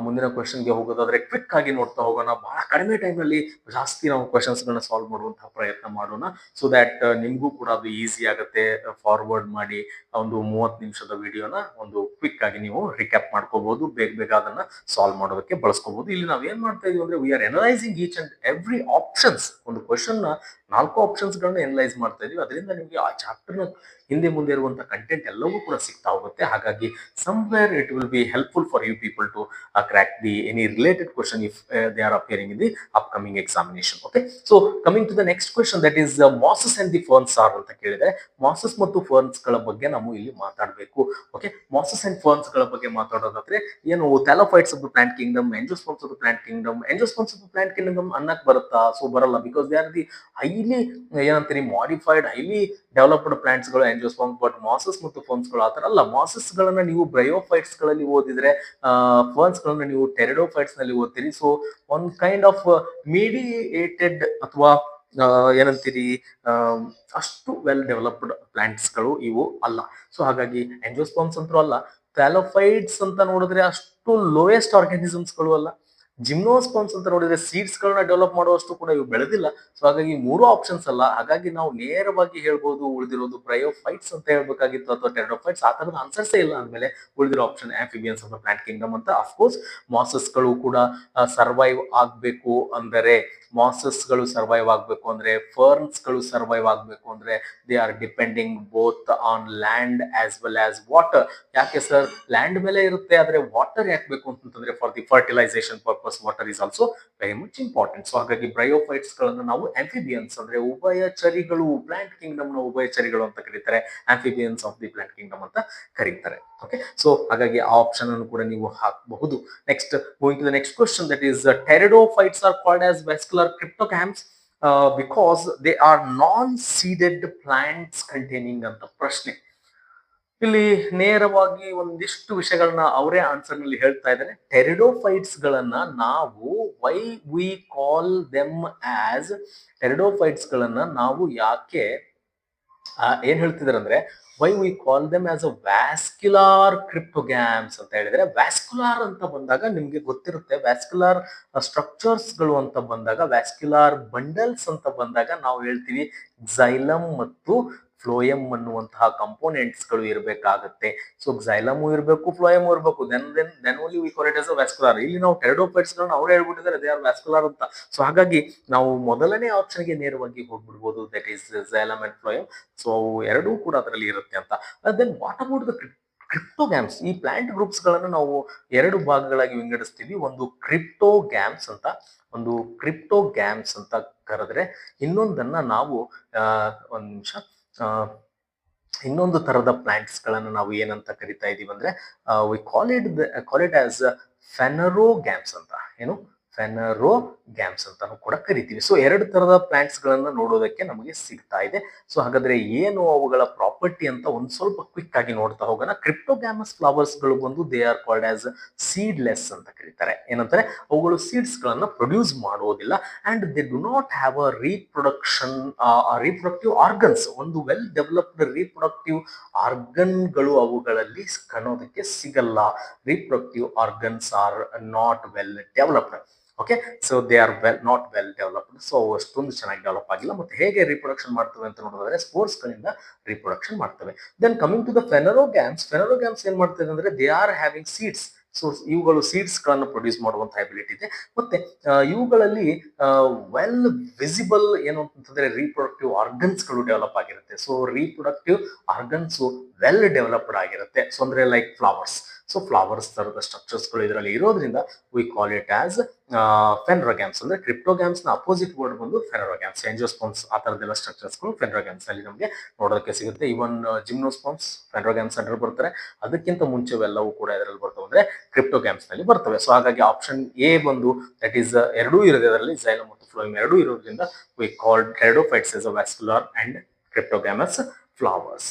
ಮುಂದಿನ ಕ್ವೆಶನ್ಗೆ ಹೋಗೋದಾದ್ರೆ ಕ್ವಿಕ್ ಆಗಿ ನೋಡ್ತಾ ಹೋಗೋಣ. ಬಹಳ ಕಡಿಮೆ ಟೈಮ್ ನಲ್ಲಿ ಜಾಸ್ತಿ ನಾವು ಕ್ವೆಶನ್ಸ್ ಗಳನ್ನ ಸಾಲ್ವ್ ಮಾಡುವಂತಹ ಪ್ರಯತ್ನ ಮಾಡೋಣ, ಸೊ ದಟ್ ನಿಮ್ಗೂ ಕೂಡ ಅದು ಈಸಿ ಆಗುತ್ತೆ. ಫಾರ್ವರ್ಡ್ ಮಾಡಿ ಒಂದು 30 ನಿಮಿಷದ ವಿಡಿಯೋನ ಒಂದು ಕ್ವಿಕ್ ಆಗಿ ನೀವು ರಿಕ್ಯಾಪ್ ಮಾಡ್ಕೋಬಹುದು, ಬೇಗ ಬೇಗ ಅದನ್ನ ಸಾಲ್ವ್ ಮಾಡೋದಕ್ಕೆ ಬಳಸ್ಕೋಬಹುದು. ಇಲ್ಲಿ ನಾವ್ ಏನ್ ಮಾಡ್ತಾ ಇದೀವಿ ಅಂದ್ರೆ we are analysing each and every options. ಒಂದು ಕ್ವೆಶನ್ ನ 4 ಆಪ್ಷನ್ಸ್ ಗಳನ್ನ ಎನಲೈಸ್ ಮಾಡ್ತಾ ಇದೀವಿ. ಅದರಿಂದ ನಿಮ್ಗೆ ಆ ಚಾಪ್ಟರ್ ನ ಹಿಂದೆ ಮುಂದೆ ಇರುವಂತಹ ಕಂಟೆಂಟ್ ಎಲ್ಲವೂ ಕೂಡ ಸಿಗ್ತಾ ಹೋಗುತ್ತೆ. ಹಾಗಾಗಿ somewhere it will be helpful for you people to crack the any related question if they are appearing in the upcoming examination. Okay, so coming to the next question, that is mosses and the ferns are ಅಂತ ಕೇಳಿದ್ರೆ mosses ಮತ್ತು ferns ಗಳ ಬಗ್ಗೆ ನಾವು ಇಲ್ಲಿ ಮಾತಾಡಬೇಕು. Okay, mosses and ferns ಗಳ ಬಗ್ಗೆ ಮಾತಾಡೋದಾದ್ರೆ ಏನು thallophytes of the plant kingdom, angiosperms of the plant kingdom. Angiosperms of the plant kingdom ಅನ್ನಕ್ ಬರುತ್ತಾ? ಸೊ ಬರಲ್ಲ, because they are the highly ಏನಂತೀರಿ ಮಾಡಿಫೈಡ್ ಹೈಲಿ ಡೆವಲಪ್ಡ್ ಪ್ಲಾಂಟ್ಸ್ ಗಳು ಎಂಜೋಸ್ಪರ್ಮ್ಸ್. ಬಟ್ ಮಾಸಸ್ ಮತ್ತು ಫರ್ನ್ಸ್ ಗಳು ಆತರ ಅಲ್ಲ. ಮಾಸಸ್ ಗಳನ್ನ ನೀವು ಬ್ರಯೋಫೈಟ್ಸ್ ಗಳಲ್ಲಿ ಓದಿದ್ರೆ, ಫರ್ನ್ಸ್ ಗಳನ್ನ ನೀವು ಟೆರಿಡೋಫೈಟ್ಸ್ ನಲ್ಲಿ ಓದ್ತೀರಿ. So one kind of mediated ಅಥವಾ ಏನಂತೀರಿ ಅಷ್ಟು ವೆಲ್ ಡೆವಲಪ್ಡ್ ಪ್ಲಾಂಟ್ಸ್ ಗಳು ಇವು ಅಲ್ಲ. ಸೊ ಹಾಗಾಗಿ ಎಂಜೋಸ್ಪರ್ಮ್ಸ್ ಅಂತೂ ಅಲ್ಲ. ಥ್ಯಾಲೋಫೈಟ್ಸ್ ಅಂತ ನೋಡಿದ್ರೆ ಅಷ್ಟು ಲೋಯೆಸ್ಟ್ ಆರ್ಗಾನಿಸಮ್ಸ್ ಗಳು ಅಲ್ಲ. ಜಿಮ್ನೋಸ್ಪರ್ಮ್ಸ್ ಅಂತ ನೋಡಿದ್ರೆ ಸೀಡ್ಸ್ ಗಳನ್ನ ಡೆವಲಪ್ ಮಾಡುವಷ್ಟು ಕೂಡ ಇವು ಬೆಳೆದಿಲ್ಲ. ಸೊ ಹಾಗಾಗಿ 3 ಆಪ್ಷನ್ಸ್ ಅಲ್ಲ. ಹಾಗಾಗಿ ನಾವು ನೇರವಾಗಿ ಹೇಳ್ಬೋದು ಉಳಿದಿರೋದು ಬ್ರಯೋಫೈಟ್ಸ್ ಅಂತ ಹೇಳ್ಬೇಕಾಗಿತ್ತು ಅಥವಾ ಟೆರಿಡೋಫೈಟ್ಸ್. ಆ ತರದ ಆನ್ಸರ್ಸೇ ಇಲ್ಲ ಅಂದ್ಮೇಲೆ ಉಳಿದಿರೋ option amphibians of the plant kingdom ಅಂತ. ಅಫ್ಕೋರ್ಸ್ ಮಾಸಸ್ ಗಳು ಕೂಡ ಸರ್ವೈವ್ ಆಗ್ಬೇಕು ಅಂದರೆ, ಮಾಸಸ್ ಗಳು ಸರ್ವೈವ್ ಆಗ್ಬೇಕು ಅಂದ್ರೆ, ಫರ್ನ್ಸ್ ಗಳು ಸರ್ವೈವ್ ಆಗ್ಬೇಕು ಅಂದ್ರೆ they are depending both on land as well as water. ಯಾಕೆ ಸರ್ ಲ್ಯಾಂಡ್ ಮೇಲೆ ಇರುತ್ತೆ ಆದ್ರೆ ವಾಟರ್ ಯಾಕೆ ಬೇಕು ಅಂತಂದ್ರೆ for the fertilization purpose water is also very much important. So ಹಾಗಾಗಿ ಬ್ರಯೋಫೈಟ್ಸ್ ಗಳನ್ನ ನಾವು ಆಂಫಿಬಿಯನ್ಸ್ ಅಂದ್ರೆ ಉಭಯಚರಿಗಳು, ಪ್ಲಾಂಟ್ ಕಿಂಗ್ಡಮ್ ನ ಉಭಯಚರಿಗಳು ಅಂತ ಕರೀತಾರೆ. Amphibians of the plant kingdom ಅಂತ ಕರೀತಾರೆ. ಓಕೆ, ಸೊ ಹಾಗಾಗಿ ಆ ಆಪ್ಷನ್ ಅನ್ನು ಕೂಡ ನೀವು ಹಾಕಬಹುದು. Next going to the next question, that is pteridophytes are called as vascular cryptogams because they are non-seeded plants containing ಅಂತ ಪ್ರಶ್ನೆ. ಇಲ್ಲಿ ನೇರವಾಗಿ ಒಂದಿಷ್ಟು ವಿಷಯಗಳನ್ನ ಅವರೇ ಆನ್ಸರ್ ನಲ್ಲಿ ಹೇಳ್ತಾ ಇದ್ದಾರೆ. ಟೆರಿಡೋಫೈಟ್ಸ್ ಗಳನ್ನ ನಾವು why we call them as, pteridophytes ಗಳನ್ನ ನಾವು ಯಾಕೆ ಏನ್ ಹೇಳ್ತಿದಾರೆ ಅಂದ್ರೆ why we call them as a vascular cryptogams ಅಂತ ಹೇಳಿದ್ರೆ, ವ್ಯಾಸ್ಕ್ಯುಲಾರ್ ಅಂತ ಬಂದಾಗ ನಿಮ್ಗೆ ಗೊತ್ತಿರುತ್ತೆ, ವ್ಯಾಸ್ಕ್ಯುಲಾರ್ ಸ್ಟ್ರಕ್ಚರ್ಸ್ ಗಳು ಅಂತ ಬಂದಾಗ, ವ್ಯಾಸ್ಕ್ಯುಲಾರ್ ಬಂಡಲ್ಸ್ ಅಂತ ಬಂದಾಗ ನಾವು ಹೇಳ್ತೀವಿ ಕ್ಸೈಲಮ್ ಮತ್ತು ಫ್ಲೋಯಮ್ ಅನ್ನುವಂತಹ ಕಂಪೋನೆಂಟ್ಸ್ ಗಳು ಇರಬೇಕಾಗುತ್ತೆ. ಸೊ ಕ್ಸೈಲಮು ಇರಬೇಕು, ಫ್ಲೋಯಮ್ ಇರಬೇಕು, then only we call it as a vascular. ಇಲ್ಲಿ ನಾವು ಟೆರಿಡೋಫೈಟ್ಸ್ ಗಳನ್ನ ಅವರೇ ಹೇಳ್ಬಿಟ್ಟಿದ್ದಾರೆ ದೇ ಆರ್ ವ್ಯಾಸ್ಕ್ಯುಲಾರ್ ಅಂತ. ಸೊ ಹಾಗಾಗಿ ನಾವು ಮೊದಲನೇ ಆಪ್ಷನ್ ಗೆ ನೇರವಾಗಿ ಹೋಗ್ಬಿಡ್ಬೋದು, that is xylem and phloem. So ಎರಡೂ ಕೂಡ ಅದರಲ್ಲಿ ಇರುತ್ತೆ ಅಂತ. Then what about the cryptogams? ಈ ಪ್ಲಾಂಟ್ ಗ್ರೂಪ್ಸ್ ಗಳನ್ನ ನಾವು 2 ಭಾಗಗಳಾಗಿ ವಿಂಗಡಿಸ್ತೀವಿ. ಒಂದು ಕ್ರಿಪ್ಟೋಗ್ಯಾಮ್ಸ್ ಅಂತ, ಒಂದು ಕ್ರಿಪ್ಟೋಗ್ಯಾಮ್ಸ್ ಅಂತ ಕರೆದ್ರೆ, ಇನ್ನೊಂದನ್ನ ನಾವು ಒಂದ್ ನಿಮಿಷ ಇನ್ನೊಂದು ತರದ ಪ್ಲಾಂಟ್ಸ್ ಗಳನ್ನ ನಾವು ಏನಂತ ಕರಿತಾ ಇದೀವಿ ಅಂದ್ರೆ ವಿ ಕಾಲ್ ಇಟ್ ಆಸ್ ಫೆನರೋಗ್ಯಾಮ್ಸ್ ಅಂತ. ಏನು ಫೆನರೋಗ್ಯಾಮ್ಸ್ ಅಂತಾನು ಕೂಡ ಕರಿತೀವಿ. ಸೊ 2 ತರದ ಪ್ಲಾಂಟ್ಸ್ ಗಳನ್ನ ನೋಡೋದಕ್ಕೆ ನಮಗೆ ಸಿಗ್ತಾ ಇದೆ. ಸೊ ಹಾಗಾದ್ರೆ ಏನು ಅವುಗಳ ಪ್ರಾಪರ್ಟಿ ಅಂತ ಒಂದ್ ಸ್ವಲ್ಪ ಕ್ವಿಕ್ ಆಗಿ ನೋಡ್ತಾ ಹೋಗೋಣ. ಕ್ರಿಪ್ಟೋಗ್ಯಾಮಸ್ ಫ್ಲವರ್ಸ್ ಗಳು ಬಂದು they are called as seedless ಅಂತ ಕರೀತಾರೆ. ಏನಂತಾರೆ, ಅವುಗಳು ಸೀಡ್ಸ್ ಗಳನ್ನ ಪ್ರೊಡ್ಯೂಸ್ ಮಾಡೋದಿಲ್ಲ and they do not have a reproductive organs. ಒಂದು ವೆಲ್ ಡೆವಲಪ್ಡ್ ರೀಪ್ರೊಡಕ್ಟಿವ್ ಆರ್ಗನ್ ಗಳು ಅವುಗಳಲ್ಲಿ ಕಾಣೋದಕ್ಕೆ ಸಿಗಲ್ಲ. Reproductive organs are not well developed. Okay. So they are not well developed. So ಅಷ್ಟೊಂದು ಚೆನ್ನಾಗಿ ಡೆವಲಪ್ ಆಗಿಲ್ಲ. ಮತ್ತೆ ಹೇಗೆ ರೀಪ್ರೊಡಕ್ಷನ್ ಮಾಡ್ತವೆ ಅಂತ ನೋಡೋದಾದ್ರೆ ಸ್ಪೋರ್ಸ್ ಗಳಿಂದ ರೀಪ್ರೊಡಕ್ಷನ್ ಮಾಡ್ತವೆ. ದೆನ್ ಕಮಿಂಗ್ ಟು ದ ಫೆನರೋಗ್ಯಾಮ್ಸ್ ಏನ್ ಮಾಡ್ತದೆ ಅಂದ್ರೆ they are having seeds. So ಇವುಗಳು ಸೀಡ್ಸ್ ಗಳನ್ನ ಪ್ರೊಡ್ಯೂಸ್ ಮಾಡುವಂತಹ ಎಬಿಲಿಟಿ ಇದೆ. ಮತ್ತೆ ಇವುಗಳಲ್ಲಿ ವೆಲ್ ವಿಸಿಬಲ್ ಏನು ಅಂತಂದ್ರೆ ರೀಪ್ರೊಡಕ್ಟಿವ್ ಆರ್ಗನ್ಸ್ ಗಳು ಡೆವಲಪ್ ಆಗಿರುತ್ತೆ. So reproductive organs well developed ಆಗಿರುತ್ತೆ. ಸೊ ಅಂದ್ರೆ ಲೈಕ್ ಫ್ಲವರ್ಸ್. ಸೊ ಫ್ಲವರ್ಸ್ ತರದ ಸ್ಟ್ರಕ್ಚರ್ಸ್ ಗಳು ಇದರಲ್ಲಿ ಇರೋದ್ರಿಂದ ವಿ ಕಾಲ್ ಇಟ್ ಆಸ್ ಫೆನರೋಗ್ಯಾಮ್ಸ್. ಅಂದ್ರೆ ಕ್ರಿಪ್ಟೋಗ್ಯಾಮ್ಸ್ ನ ಅಪೋಸಿಟ್ ವರ್ಡ್ ಬಂದು ಫೆನರೋಗ್ಯಾಮ್ಸ್. ಎಂಜಿಯೋಸ್ಪರ್ಮ್ಸ್ ಆ ತರದೆಲ್ಲ ಸ್ಟ್ರಕ್ಚರ್ಸ್ ಗಳು ಫೆನರೋಗ್ಯಾಮ್ಸ್ ಅಲ್ಲಿ ನಮಗೆ ನೋಡೋದಕ್ಕೆ ಸಿಗುತ್ತೆ. ಇವನ್ ಜಿಮ್ನೋಸ್ಪರ್ಮ್ಸ್ ಫೆನರೋಗ್ಯಾಮ್ಸ್ ಅಂಡರ್ ಬರ್ತಾರೆ. ಅದಕ್ಕಿಂತ ಮುಂಚೆವೆಲ್ಲವೂ ಕೂಡ ಇದರಲ್ಲಿ ಬರ್ತವೆ ಅಂದ್ರೆ ಕ್ರಿಪ್ಟೋಗ್ಯಾಮ್ಸ್ ನಲ್ಲಿ ಬರ್ತವೆ. ಸೊ ಹಾಗಾಗಿ ಆಪ್ಷನ್ ಎ ಬಂದು ದಟ್ ಈಸ್ ಎರಡೂ ಇರೋದು. ಇದರಲ್ಲಿ xylem ಮತ್ತು phloem ಎರಡೂ ಇರೋದ್ರಿಂದ we called pteridophytes as a vascular and cryptogamous flowers.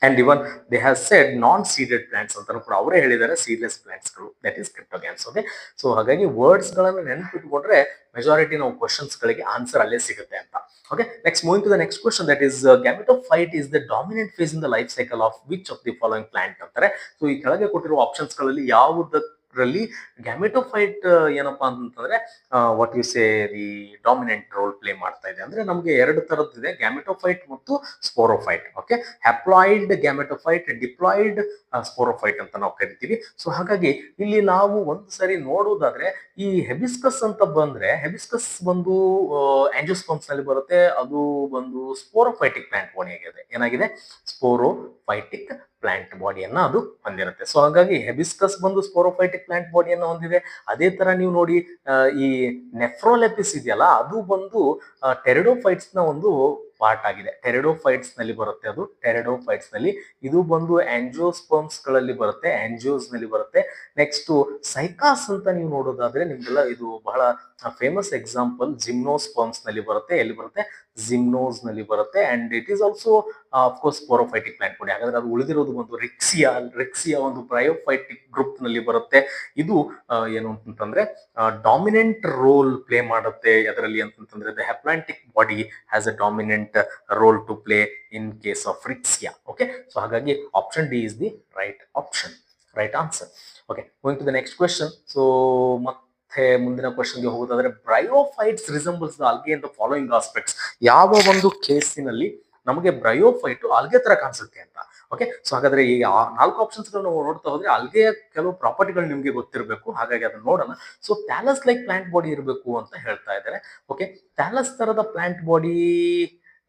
And even they have said non-seeded plants ಅಂತಾನು ಕೂಡ ಅವರೇ ಹೇಳಿದ್ದಾರೆ, ಸೀಡ್ಲೆಸ್ ಪ್ಲಾಂಟ್ಸ್ ಗಳು that is cryptogams. Okay. So ಹಾಗಾಗಿ ವರ್ಡ್ಸ್ ಗಳನ್ನು ನೆನಪಿಟ್ಕೊಂಡ್ರೆ ಮೆಜಾರಿಟಿ ನಾವು ಕ್ವಶನ್ಸ್ ಗಳಿಗೆ ಆನ್ಸರ್ ಅಲ್ಲೇ ಸಿಗುತ್ತೆ ಅಂತ. Okay. Next moving to the next question that is gametophyte is the dominant phase in the life cycle of which of the following plant ಅಂತಾರೆ. So ಈ ಕೆಳಗೆ ಕೊಟ್ಟಿರುವ ಆಪ್ಷನ್ಸ್ ಗಳಲ್ಲಿ ಯಾವುದರಲ್ಲಿ ಗ್ಯಾಮೆಟೋಫೈಟ್ ಏನಪ್ಪಾ ಅಂತಂದ್ರೆ what you say the dominant role play ಮಾಡ್ತಾ ಇದೆ ಅಂದ್ರೆ ನಮಗೆ ಎರಡು ತರದ್ದಿದೆ, ಗ್ಯಾಮೆಟೋಫೈಟ್ ಮತ್ತು sporophyte. Okay. Haploid gametophyte, diploid sporophyte ಅಂತ ನಾವು ಕರಿತೀವಿ. ಸೊ ಹಾಗಾಗಿ ಇಲ್ಲಿ ನಾವು ಒಂದು ಸರಿ ನೋಡುವುದಾದ್ರೆ ಈ ಹೆಬಿಸ್ಕಸ್ ಅಂತ ಬಂದ್ರೆ ಹೆಬಿಸ್ಕಸ್ ಬಂದು ಆಂಜಿಯೋಸ್ಪರ್ಮ್ಸ್ ನಲ್ಲಿ ಬರುತ್ತೆ. ಅದು ಬಂದು ಸ್ಪೋರೋಫೈಟಿಕ್ ಪ್ಲಾಂಟ್ ಬಾಡಿ ಆಗಿದೆ. ಏನಾಗಿದೆ? ಸ್ಪೋರೋಫೈಟಿಕ್ ಪ್ಲಾಂಟ್ ಬಾಡಿಯನ್ನ ಅದು ಹೊಂದಿರುತ್ತೆ. ಸೊ ಹಾಗಾಗಿ ಹೆಬಿಸ್ಕಸ್ ಬಂದು ಸ್ಪೋರೋಫೈಟಿಕ್ ಪ್ಲಾಂಟ್ ಬಾಡಿಯನ್ನ ಹೊಂದಿದೆ. ಅದೇ ತರ ನೀವು ನೋಡಿ ಈ ನೆಫ್ರೋಲೆಪಿಸ್ ಇದೆಯಲ್ಲ ಅದು ಬಂದು ಟೆರಿಡೋಫೈಟ್ಸ್ ನ ಒಂದು ಪಾರ್ಟ್ ಆಗಿದೆ. ಟೆರಿಡೋಫೈಟ್ಸ್ ನಲ್ಲಿ ಬರುತ್ತೆ. ಅದು ಟೆರಿಡೋಫೈಟ್ಸ್ ನಲ್ಲಿ ಇದು ಬಂದು ಆಂಜಿಯೋಸ್ಪರ್ಮ್ಸ್ ಗಳಲ್ಲಿ ಬರುತ್ತೆ, ಆಂಜಿಯೋಸ್ ನಲ್ಲಿ ಬರುತ್ತೆ. ನೆಕ್ಸ್ಟ್ ಸೈಕಾಸ್ ಅಂತ ನೀವು ನೋಡೋದಾದ್ರೆ ನಿಮ್ಗೆಲ್ಲ ಇದು ಬಹಳ ಫೇಮಸ್ ಎಕ್ಸಾಂಪಲ್ ಜಿಮ್ನೋಸ್ಪರ್ಮ್ಸ್ ನಲ್ಲಿ ಬರುತ್ತೆ. ಎಲ್ಲಿ ಬರುತ್ತೆ? ಜಿಮ್ನೋಸ್ ನಲ್ಲಿ ಬರುತ್ತೆ. And it is also of course sporophytic plant body. ಹಾಗಾದ್ರೆ ಅದು ಉಳಿದಿರೋದು ಒಂದು ರಿಕ್ಸಿಯಾ ಒಂದು ಬ್ರಯೋಫೈಟಿಕ್ ಗ್ರೂಪ್ ನಲ್ಲಿ ಬರುತ್ತೆ. ಇದು ಏನು ಅಂತಂದ್ರೆ ಡಾಮಿನೆಂಟ್ ರೋಲ್ ಪ್ಲೇ ಮಾಡುತ್ತೆ ಅದರಲ್ಲಿ ಅಂತಂದ್ರೆ the haplontic body has a dominant role to play in case of Riccia. Okay. So ಹಾಗಾಗಿ option D is the right option, right answer. Okay. Going to the next question. So ಮತ್ತೆ ಮುಂದಿನ ಕ್ವೆಶ್ಚನ್ಗೆ ಹೋಗೋದಾದ್ರೆ bryophytes resembles the algae in the following aspects. ಯಾವ ಒಂದು ಕೇಸಿನಲ್ಲಿ ನಮಗೆ bryophyte algae ತರ ಕಾಣಿಸುತ್ತೆ ಅಂತ. ಓಕೆ. ಸೊ ಹಾಗಾದ್ರೆ ಈ 4 ಆಪ್ಷನ್ಸ್ ನಾವು ನೋಡ್ತಾ ಹೋದ್ರೆ ಆಲ್ಗೆಯ ಕೆಲವು ಪ್ರಾಪರ್ಟಿಗಳು ನಿಮ್ಗೆ ಗೊತ್ತಿರಬೇಕು. ಹಾಗಾಗಿ ಅದನ್ನ ನೋಡೋಣ. So thallus like plant body ಇರಬೇಕು ಅಂತ ಹೇಳ್ತಾ ಇದ್ದಾರೆ. ಓಕೆ. ಥ್ಯಾಲಸ್ ತರದ ಪ್ಲಾಂಟ್ ಬಾಡಿ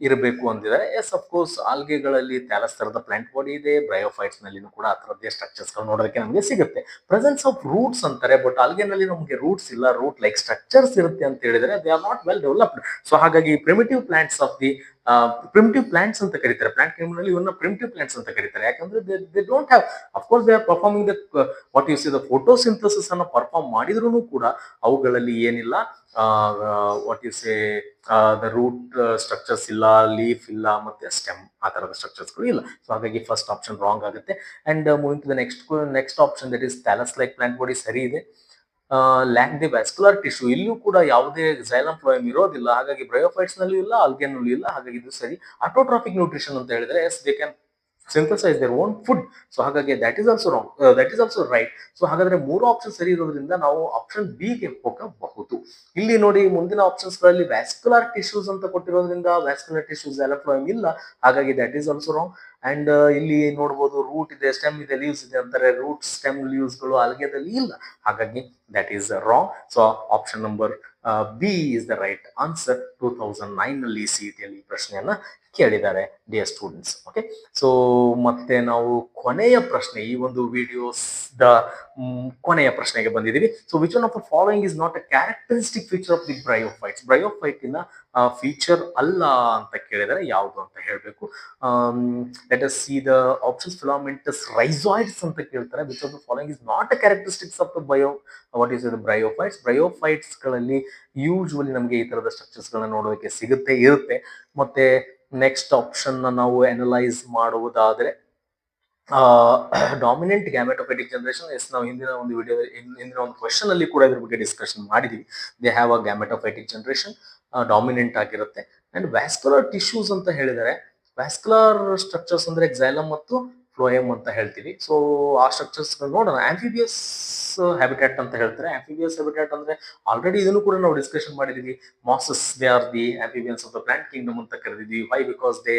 ಇರಬೇಕು ಅಂತಿದ್ದಾರೆ. ಎಸ್ ಅಫ್ಕೋರ್ಸ್ ಆಲ್ಗೆಗಳಲ್ಲಿ ಥ್ಯಾಲಸ್ ತರದ ಪ್ಲಾಂಟ್ ಬಾಡಿ ಇದೆ. ಬ್ರಯೋಫೈಟ್ಸ್ ನಲ್ಲಿನೂ ಕೂಡ ಆ ತರದ್ದೇ ಸ್ಟ್ರಕ್ಚರ್ಸ್ ಗಳು ನೋಡೋದಕ್ಕೆ ನಮಗೆ ಸಿಗುತ್ತೆ. ಪ್ರೆಸೆನ್ಸ್ ಆಫ್ ರೂಟ್ಸ್ ಅಂತಾರೆ, ಬಟ್ ಆಲ್ಗೆನಲ್ಲಿ ನಮಗೆ ರೂಟ್ಸ್ ಇಲ್ಲ, ರೂಟ್ ಲೈಕ್ ಸ್ಟ್ರಕ್ಚರ್ಸ್ ಇರುತ್ತೆ ಅಂತ ಹೇಳಿದ್ರೆ they are not well developed. So ಹಾಗಾಗಿ primitive plants of the primitive plants ಅಂತ ಕರೀತಾರೆ. ಪ್ಲಾಂಟ್ ಕಿಂಗ್ಡಮ್ನಲ್ಲಿ ಇವನ್ನ ಪ್ರಿಮಿಟಿವ್ ಪ್ಲಾಂಟ್ಸ್ ಅಂತ ಕರೀತಾರೆ. ಯಾಕಂದ್ರೆ they don't have, of course they are performing the what you say the photosynthesis ಅನ್ನ ಪರ್ಫಾರ್ಮ್ ಮಾಡಿದ್ರು ಕೂಡ ಅವುಗಳಲ್ಲಿ ಏನಿಲ್ಲ what you say the root structures ಇಲ್ಲ, ಲೀಫ್ ಇಲ್ಲ, ಮತ್ತೆ ಸ್ಟೆಮ್ ಆ ತರದ ಸ್ಟ್ರಕ್ಚರ್ಸ್ ಗಳು ಇಲ್ಲ. ಸೊ ಹಾಗಾಗಿ ಫಸ್ಟ್ ಆಪ್ಷನ್ ರಾಂಗ್ ಆಗುತ್ತೆ. And moving to the next option that is thallus like plant body ಸರಿ ಇದೆ. ಲ್ಯಾಕ್ ದಿ ವ್ಯಾಸ್ಕ್ಯುಲರ್ ಟಿಶ್ಯೂ, ಇಲ್ಲೂ ಕೂಡ ಯಾವುದೇ xylem phloem ಇರೋದಿಲ್ಲ. ಹಾಗಾಗಿ ಬ್ರಯೋಫೈಟ್ಸ್ ನಲ್ಲೂ ಇಲ್ಲ, ಆಲ್ಗೆನಲ್ಲೂ ಇಲ್ಲ. ಹಾಗಾಗಿ ಇದು ಸರಿ. ಆಟೋಟ್ರಾಫಿಕ್ ನ್ಯೂಟ್ರಿಷನ್ ಅಂತ ಹೇಳಿದ್ರೆ yes they can synthesise their own food. So ಹಾಗಾಗಿ that is also wrong, that is also right. So ಹಾಗಾದ್ರೆ 3 ಆಪ್ಷನ್ ಸರಿ ಇರೋದ್ರಿಂದ ನಾವು ಆಪ್ಷನ್ ಬಿ ಗೆ ಹೋಗಬಹುದು. ಇಲ್ಲಿ ನೋಡಿ ಮುಂದಿನ ಆಪ್ಷನ್ಸ್ ಗಳಲ್ಲಿ ವ್ಯಾಸ್ಕ್ಯುಲರ್ ಟಿಶ್ಯೂಸ್ ಅಂತ ಕೊಟ್ಟಿರೋದ್ರಿಂದ ವ್ಯಾಸ್ಕ್ಯುಲರ್ ಟಿಶ್ಯೂಸ್ xylem phloem ಇಲ್ಲ. ಹಾಗಾಗಿ that is also wrong. And ಇಲ್ಲಿ ನೋಡಬಹುದು ರೂಟ್ ಇದೆ, ಸ್ಟೆಮ್ ಇದೆ, ಲೀವ್ಸ್ ಇದೆ ಅಂತಾರೆ. ರೂಟ್, ಸ್ಟೆಮ್, ಲೀವ್ಸ್ ಗಳು ಆಲ್ಗೆದಲ್ಲಿ ಇಲ್ಲ. ಹಾಗಾಗಿ that is wrong. So option number B is the right answer. 2009 ನಲ್ಲಿ ಸಿಇಟಿಯಲ್ಲಿ ಪ್ರಶ್ನೆಯನ್ನ ಕೇಳಿದ್ದಾರೆ ಡಿಯರ್ ಸ್ಟೂಡೆಂಟ್ಸ್. ಓಕೆ. ಸೊ ಮತ್ತೆ ನಾವು ಕೊನೆಯ ಪ್ರಶ್ನೆ, ಈ ಒಂದು ವಿಡಿಯೋಸ್ ದ ಕೊನೆಯ ಪ್ರಶ್ನೆಗೆ ಬಂದಿದ್ದೀವಿ. So which one of the following is not a characteristic feature of the bryophytes. ಬ್ರಯೋಫೈಟಿನ ಫೀಚರ್ ಅಲ್ಲ ಅಂತ ಕೇಳಿದರೆ ಯಾವುದು ಅಂತ ಹೇಳಬೇಕು. Let us see the options. Filamentous rhizoids ಅಂತ ಕೇಳ್ತಾರೆ. Which of the following is not a characteristics of the what is the bryophytes. Bryophytes ಗಳಲ್ಲಿ ಯೂಶುವಲಿ ನಮಗೆ ಈ ತರದ ಸ್ಟ್ರಕ್ಚರ್ಸ್ ಗಳನ್ನ ನೋಡೋದಕ್ಕೆ ಇರುತ್ತೆ. ಮತ್ತೆ ನೆಕ್ಸ್ಟ್ ಆಪ್ಷನ್ ನಾವು ಅನಲೈಸ್ ಮಾಡುವುದಾದ್ರೆ ಡಾಮಿನೆಂಟ್ ಗ್ಯಾಮೆಟೋಫೈಟಿಕ್ ಜನರೇಷನ್. ಎಸ್ ನಾವು ಹಿಂದಿನ ಒಂದು ವಿಡಿಯೋ, ಹಿಂದಿನ ಒಂದು ಕ್ವೆಶ್ಚನ್ ಅಲ್ಲಿ ಕೂಡ ಇದ್ರ ಬಗ್ಗೆ ಡಿಸ್ಕಷನ್ ಮಾಡಿದೀವಿ. They have a gametophytic generation, dominant ಆಗಿರುತ್ತೆ. ಅಂಡ್ ವ್ಯಾಸ್ಕ್ಯುಲರ್ ಟಿಶ್ಯೂಸ್ ಅಂತ ಹೇಳಿದರೆ ವ್ಯಾಸ್ಕ್ಯುಲರ್ ಸ್ಟ್ರಕ್ಚರ್ಸ್ ಅಂದ್ರೆ xylem ಮತ್ತು ಫ್ಲೋಯಮ್ ಅಂತ ಹೇಳ್ತೀವಿ. ಸೊ ಆ ಸ್ಟ್ರಕ್ಚರ್ಸ್ ನೋಡೋಣ. ಆಂಫಿಬಿಯಸ್ ಹ್ಯಾಬಿಟ್ಯಾಟ್ ಅಂತ ಹೇಳ್ತಾರೆ. ಆಂಫಿಬಿಯಸ್ ಹ್ಯಾಬಿಟ್ಯಾಟ್ ಅಂದ್ರೆ ಆಲ್ರೆಡಿ ಇದನ್ನು ಕೂಡ ನಾವು ಡಿಸ್ಕಷನ್ ಮಾಡಿದೀವಿ. Mosses they are the amphibians of the plant kingdom ಅಂತ ಕರೆದಿದ್ವಿ. Why? Because they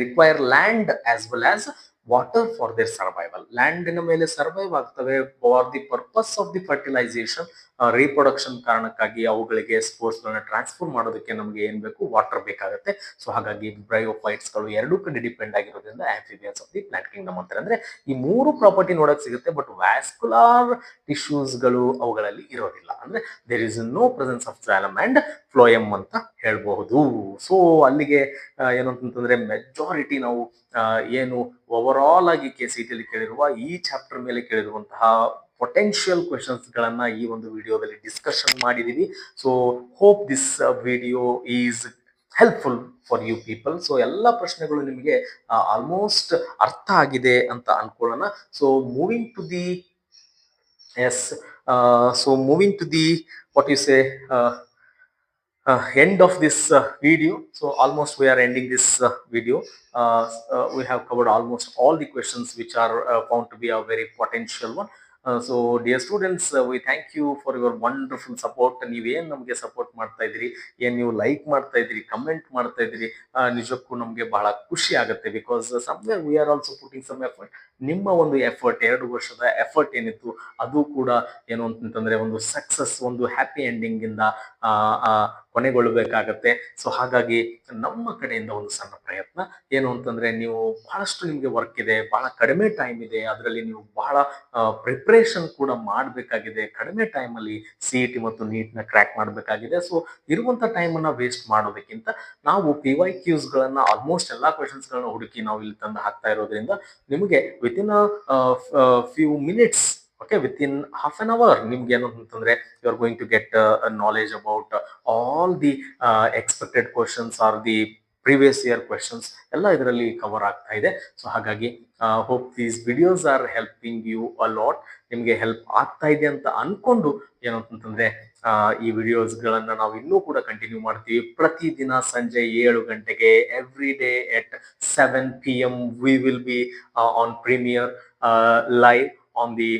require land as well as water for their survival. ಲ್ಯಾಂಡಿನ ಮೇಲೆ ಸರ್ವೈವ್ ಆಗ್ತವೆ for the purpose of the fertilisation, reproduction ಕಾರಣಕ್ಕಾಗಿ ಅವುಗಳಿಗೆ ಸ್ಪೋರ್ಸ್ ಗಳನ್ನ transfer ಮಾಡೋದಕ್ಕೆ ನಮಗೆ ಏನ್ ಬೇಕು? ವಾಟರ್ ಬೇಕಾಗುತ್ತೆ. ಸೊ ಹಾಗಾಗಿ ಬ್ರಯೋಫೈಟ್ಸ್ ಗಳು ಎರಡೂ ಕಡೆ ಡಿಪೆಂಡ್ ಆಗಿರೋದ್ರಿಂದ amphibians of the plant Kingdom ಅಂತಾರೆ. ಅಂದ್ರೆ ಈ ಮೂರು ಪ್ರಾಪರ್ಟಿ ನೋಡಕ್ ಸಿಗುತ್ತೆ, ಬಟ್ ವ್ಯಾಸ್ಕುಲಾರ್ ಟಿಶ್ಯೂಸ್ ಗಳು ಅವುಗಳಲ್ಲಿ ಇರೋದಿಲ್ಲ. ಅಂದ್ರೆ there is no presence of xylem and phloem ಅಂತ ಹೇಳ್ಬಹುದು. ಸೊ ಅಲ್ಲಿಗೆ ಏನು ಅಂತಂದ್ರೆ ಮೆಜಾರಿಟಿ ನಾವು ಏನು ಓವರ್ ಆಲ್ ಆಗಿ KCET ಅಲ್ಲಿ ಕೇಳಿರುವ ಈ ಚಾಪ್ಟರ್ ಮೇಲೆ ಕೇಳಿರುವಂತಹ ಪೊಟೆನ್ಶಿಯಲ್ ಕ್ವೆಶನ್ಸ್ ಗಳನ್ನ ಈ ಒಂದು ವಿಡಿಯೋದಲ್ಲಿ ಡಿಸ್ಕಷನ್ ಮಾಡಿದೀವಿ. So hope this video is helpful for you people. So ಎಲ್ಲ ಪ್ರಶ್ನೆಗಳು ನಿಮಗೆ ಆಲ್ಮೋಸ್ಟ್ ಅರ್ಥ ಆಗಿದೆ ಅಂತ ಅನ್ಕೊಳ್ಳೋಣ. So moving to the moving to the what you say end of this video. So almost we are ending this video. We have covered almost all the questions which are found to be a very potential one. So dear students, we thank you for your wonderful support. ನೀವೇನ್ ನಮಗೆ support ಮಾಡ್ತಾ ಇದ್ರಿ, ಏನ್ ನೀವು like ಮಾಡ್ತಾ ಇದ್ರಿ, comment ಮಾಡ್ತಾ ಇದ್ರಿ, ನಿಜಕ್ಕೂ ನಮಗೆ ಬಹಳ ಖುಷಿ ಆಗುತ್ತೆ. Because somewhere we are also putting some effort. ನಿಮ್ಮ ಒಂದು ಎಫರ್ಟ್, 2 ವರ್ಷದ ಎಫರ್ಟ್ ಏನಿತ್ತು ಅದು ಕೂಡ ಏನು ಅಂತಂದ್ರೆ ಒಂದು ಸಕ್ಸಸ್, ಒಂದು ಹ್ಯಾಪಿ ಎಂಡಿಂಗ್ ಇಂದ ಕೊನೆಗೊಳ್ಳಬೇಕಾಗತ್ತೆ. ಸೊ ಹಾಗಾಗಿ ನಮ್ಮ ಕಡೆಯಿಂದ ಒಂದು ಸಣ್ಣ ಪ್ರಯತ್ನ ಏನು ಅಂತಂದ್ರೆ, ನೀವು ಬಹಳಷ್ಟು ನಿಮ್ಗೆ ವರ್ಕ್ ಇದೆ, ಬಹಳ ಕಡಿಮೆ ಟೈಮ್ ಇದೆ, ಅದರಲ್ಲಿ ನೀವು ಬಹಳ ಪ್ರಿಪ್ರೇಷನ್ ಕೂಡ ಮಾಡಬೇಕಾಗಿದೆ. ಕಡಿಮೆ ಟೈಮ್ ಅಲ್ಲಿ CET ಮತ್ತು ನೀಟ್ ನ ಕ್ರ್ಯಾಕ್ ಮಾಡಬೇಕಾಗಿದೆ. ಸೊ ಇರುವಂತ ಟೈಮ್ ಅನ್ನ ವೇಸ್ಟ್ ಮಾಡೋದಕ್ಕಿಂತ ನಾವು PYQs ಗಳನ್ನ ಆಲ್ಮೋಸ್ಟ್ ಎಲ್ಲಾ ಕ್ವೆಶನ್ಸ್ ಗಳನ್ನ ಹುಡುಕಿ ನಾವು ಇಲ್ಲಿ ತಂದು ಹಾಕ್ತಾ ಇರೋದ್ರಿಂದ ನಿಮಗೆ within few minutes, okay, within half an hour ನಿಮ್ಗೆ ಏನು ಅಂತಂದ್ರೆ you are going to get knowledge about all the expected questions or the previous year questions ಎಲ್ಲ ಇದರಲ್ಲಿ ಕವರ್ ಆಗ್ತಾ ಇದೆ. ಸೊ ಹಾಗಾಗಿ hope these videos are helping you a lot. ನಿಮ್ಗೆ help ಆಗ್ತಾ ಇದೆ ಅಂತ ಅನ್ಕೊಂಡು ಏನು ಅಂತಂದ್ರೆ ಈ ವಿಡಿಯೋಸ್ ಗಳನ್ನ ನಾವು ಇನ್ನೂ ಕೂಡ ಕಂಟಿನ್ಯೂ ಮಾಡ್ತೀವಿ. ಪ್ರತಿದಿನ ಸಂಜೆ 7 ಗಂಟೆಗೆ every day at 7 PM we will be on Premiere live on the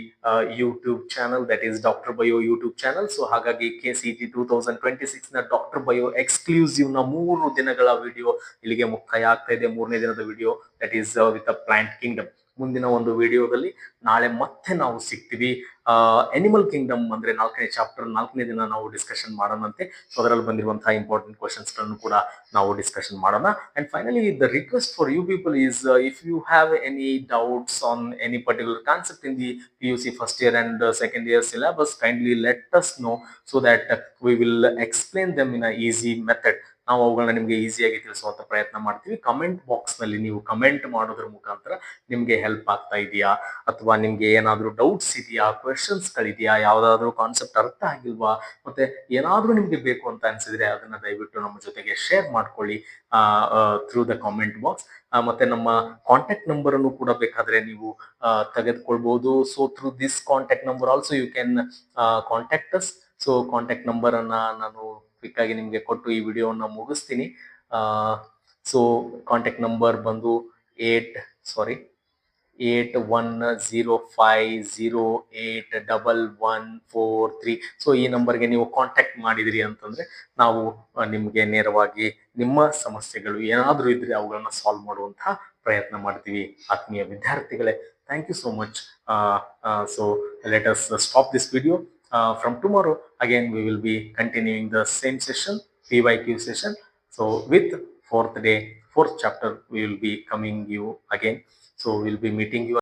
YouTube channel, that is Dr. Bio YouTube channel. So ಹಾಗಾಗಿ KCET 2026 ನ ಡಾಕ್ಟರ್ ಬಯೋ ಎಕ್ಸ್ಕ್ಲೂಸಿವ್ ನ 3 ದಿನಗಳ ವಿಡಿಯೋ ಇಲ್ಲಿಗೆ ಮುಕ್ತಾಯ ಆಗ್ತಾ ಇದೆ. 3ನೇ ದಿನದ video that is with the plant Kingdom. ಮುಂದಿನ ಒಂದು ವಿಡಿಯೋದಲ್ಲಿ ನಾಳೆ ಮತ್ತೆ ನಾವು ಸಿಗ್ತೀವಿ. ಅನಿಮಲ್ ಕಿಂಗ್ಡಮ್ ಅಂದ್ರೆ 4ನೇ ಚಾಪ್ಟರ್ 4ನೇ ದಿನ ನಾವು ಡಿಸ್ಕಷನ್ ಮಾಡೋಣಂತೆ. ಸೊ ಅದರಲ್ಲಿ ಬಂದಿರುವಂತಹ ಇಂಪಾರ್ಟೆಂಟ್ ಕ್ವೆಶನ್ಸ್ ಗಳನ್ನು ಕೂಡ ನಾವು ಡಿಸ್ಕಷನ್ ಮಾಡೋಣ. And finally the request for you people is, if you have any doubts on any particular concept in the PUC first year and second year syllabus, kindly let us know so that we will explain them in a easy method. ನಾವು ಅವುಗಳನ್ನ ನಿಮ್ಗೆ ಈಸಿಯಾಗಿ ತಿಳಿಸುವಂತ ಪ್ರಯತ್ನ ಮಾಡ್ತೀವಿ. Comment box ನಲ್ಲಿ ನೀವು comment ಮಾಡೋದ್ರ ಮುಖಾಂತರ ನಿಮ್ಗೆ ಹೆಲ್ಪ್ ಆಗ್ತಾ ಇದೆಯಾ, ಅಥವಾ ನಿಮ್ಗೆ ಏನಾದ್ರೂ ಡೌಟ್ಸ್ ಇದೆಯಾ, ಕ್ವೆಶನ್ಸ್ ಗಳಿದೆಯಾ, ಯಾವ್ದಾದ್ರು ಕಾನ್ಸೆಪ್ಟ್ ಅರ್ಥ ಆಗಿಲ್ವಾ, ಮತ್ತೆ ಏನಾದ್ರೂ ನಿಮ್ಗೆ ಬೇಕು ಅಂತ ಅನ್ಸಿದ್ರೆ ಅದನ್ನ ದಯವಿಟ್ಟು ನಮ್ಮ ಜೊತೆಗೆ ಶೇರ್ ಮಾಡ್ಕೊಳ್ಳಿ ಥ್ರೂ ದ ಕಾಮೆಂಟ್ ಬಾಕ್ಸ್. ಮತ್ತೆ ನಮ್ಮ ಕಾಂಟ್ಯಾಕ್ಟ್ ನಂಬರ್ ಅನ್ನು ಕೂಡ ಬೇಕಾದ್ರೆ ನೀವು ತೆಗೆದುಕೊಳ್ಬಹುದು. So through this contact number also you can contact us. So contact number ಅನ್ನ ನಾನು ಕ್ವಿಕ್ ಆಗಿ ನಿಮ್ಗೆ ಕೊಟ್ಟು ಈ ವಿಡಿಯೋನ ಮುಗಿಸ್ತೀನಿ. ಸೊ ಕಾಂಟ್ಯಾಕ್ಟ್ ನಂಬರ್ ಬಂದು 8105081143. ಸೊ ಈ ನಂಬರ್ಗೆ ನೀವು ಕಾಂಟ್ಯಾಕ್ಟ್ ಮಾಡಿದಿರಿ ಅಂತಂದ್ರೆ ನಾವು ನಿಮ್ಗೆ ನೇರವಾಗಿ ನಿಮ್ಮ ಸಮಸ್ಯೆಗಳು ಏನಾದ್ರೂ ಇದ್ರೆ ಅವುಗಳನ್ನ ಸಾಲ್ವ್ ಮಾಡುವಂತಹ ಪ್ರಯತ್ನ ಮಾಡ್ತೀವಿ. ಆತ್ಮೀಯ ವಿದ್ಯಾರ್ಥಿಗಳೇ, thank you so much. So let us stop this video. From tomorrow again we will be continuing the same session, PYQ session. So with fourth chapter we will be coming you again. So we'll be meeting you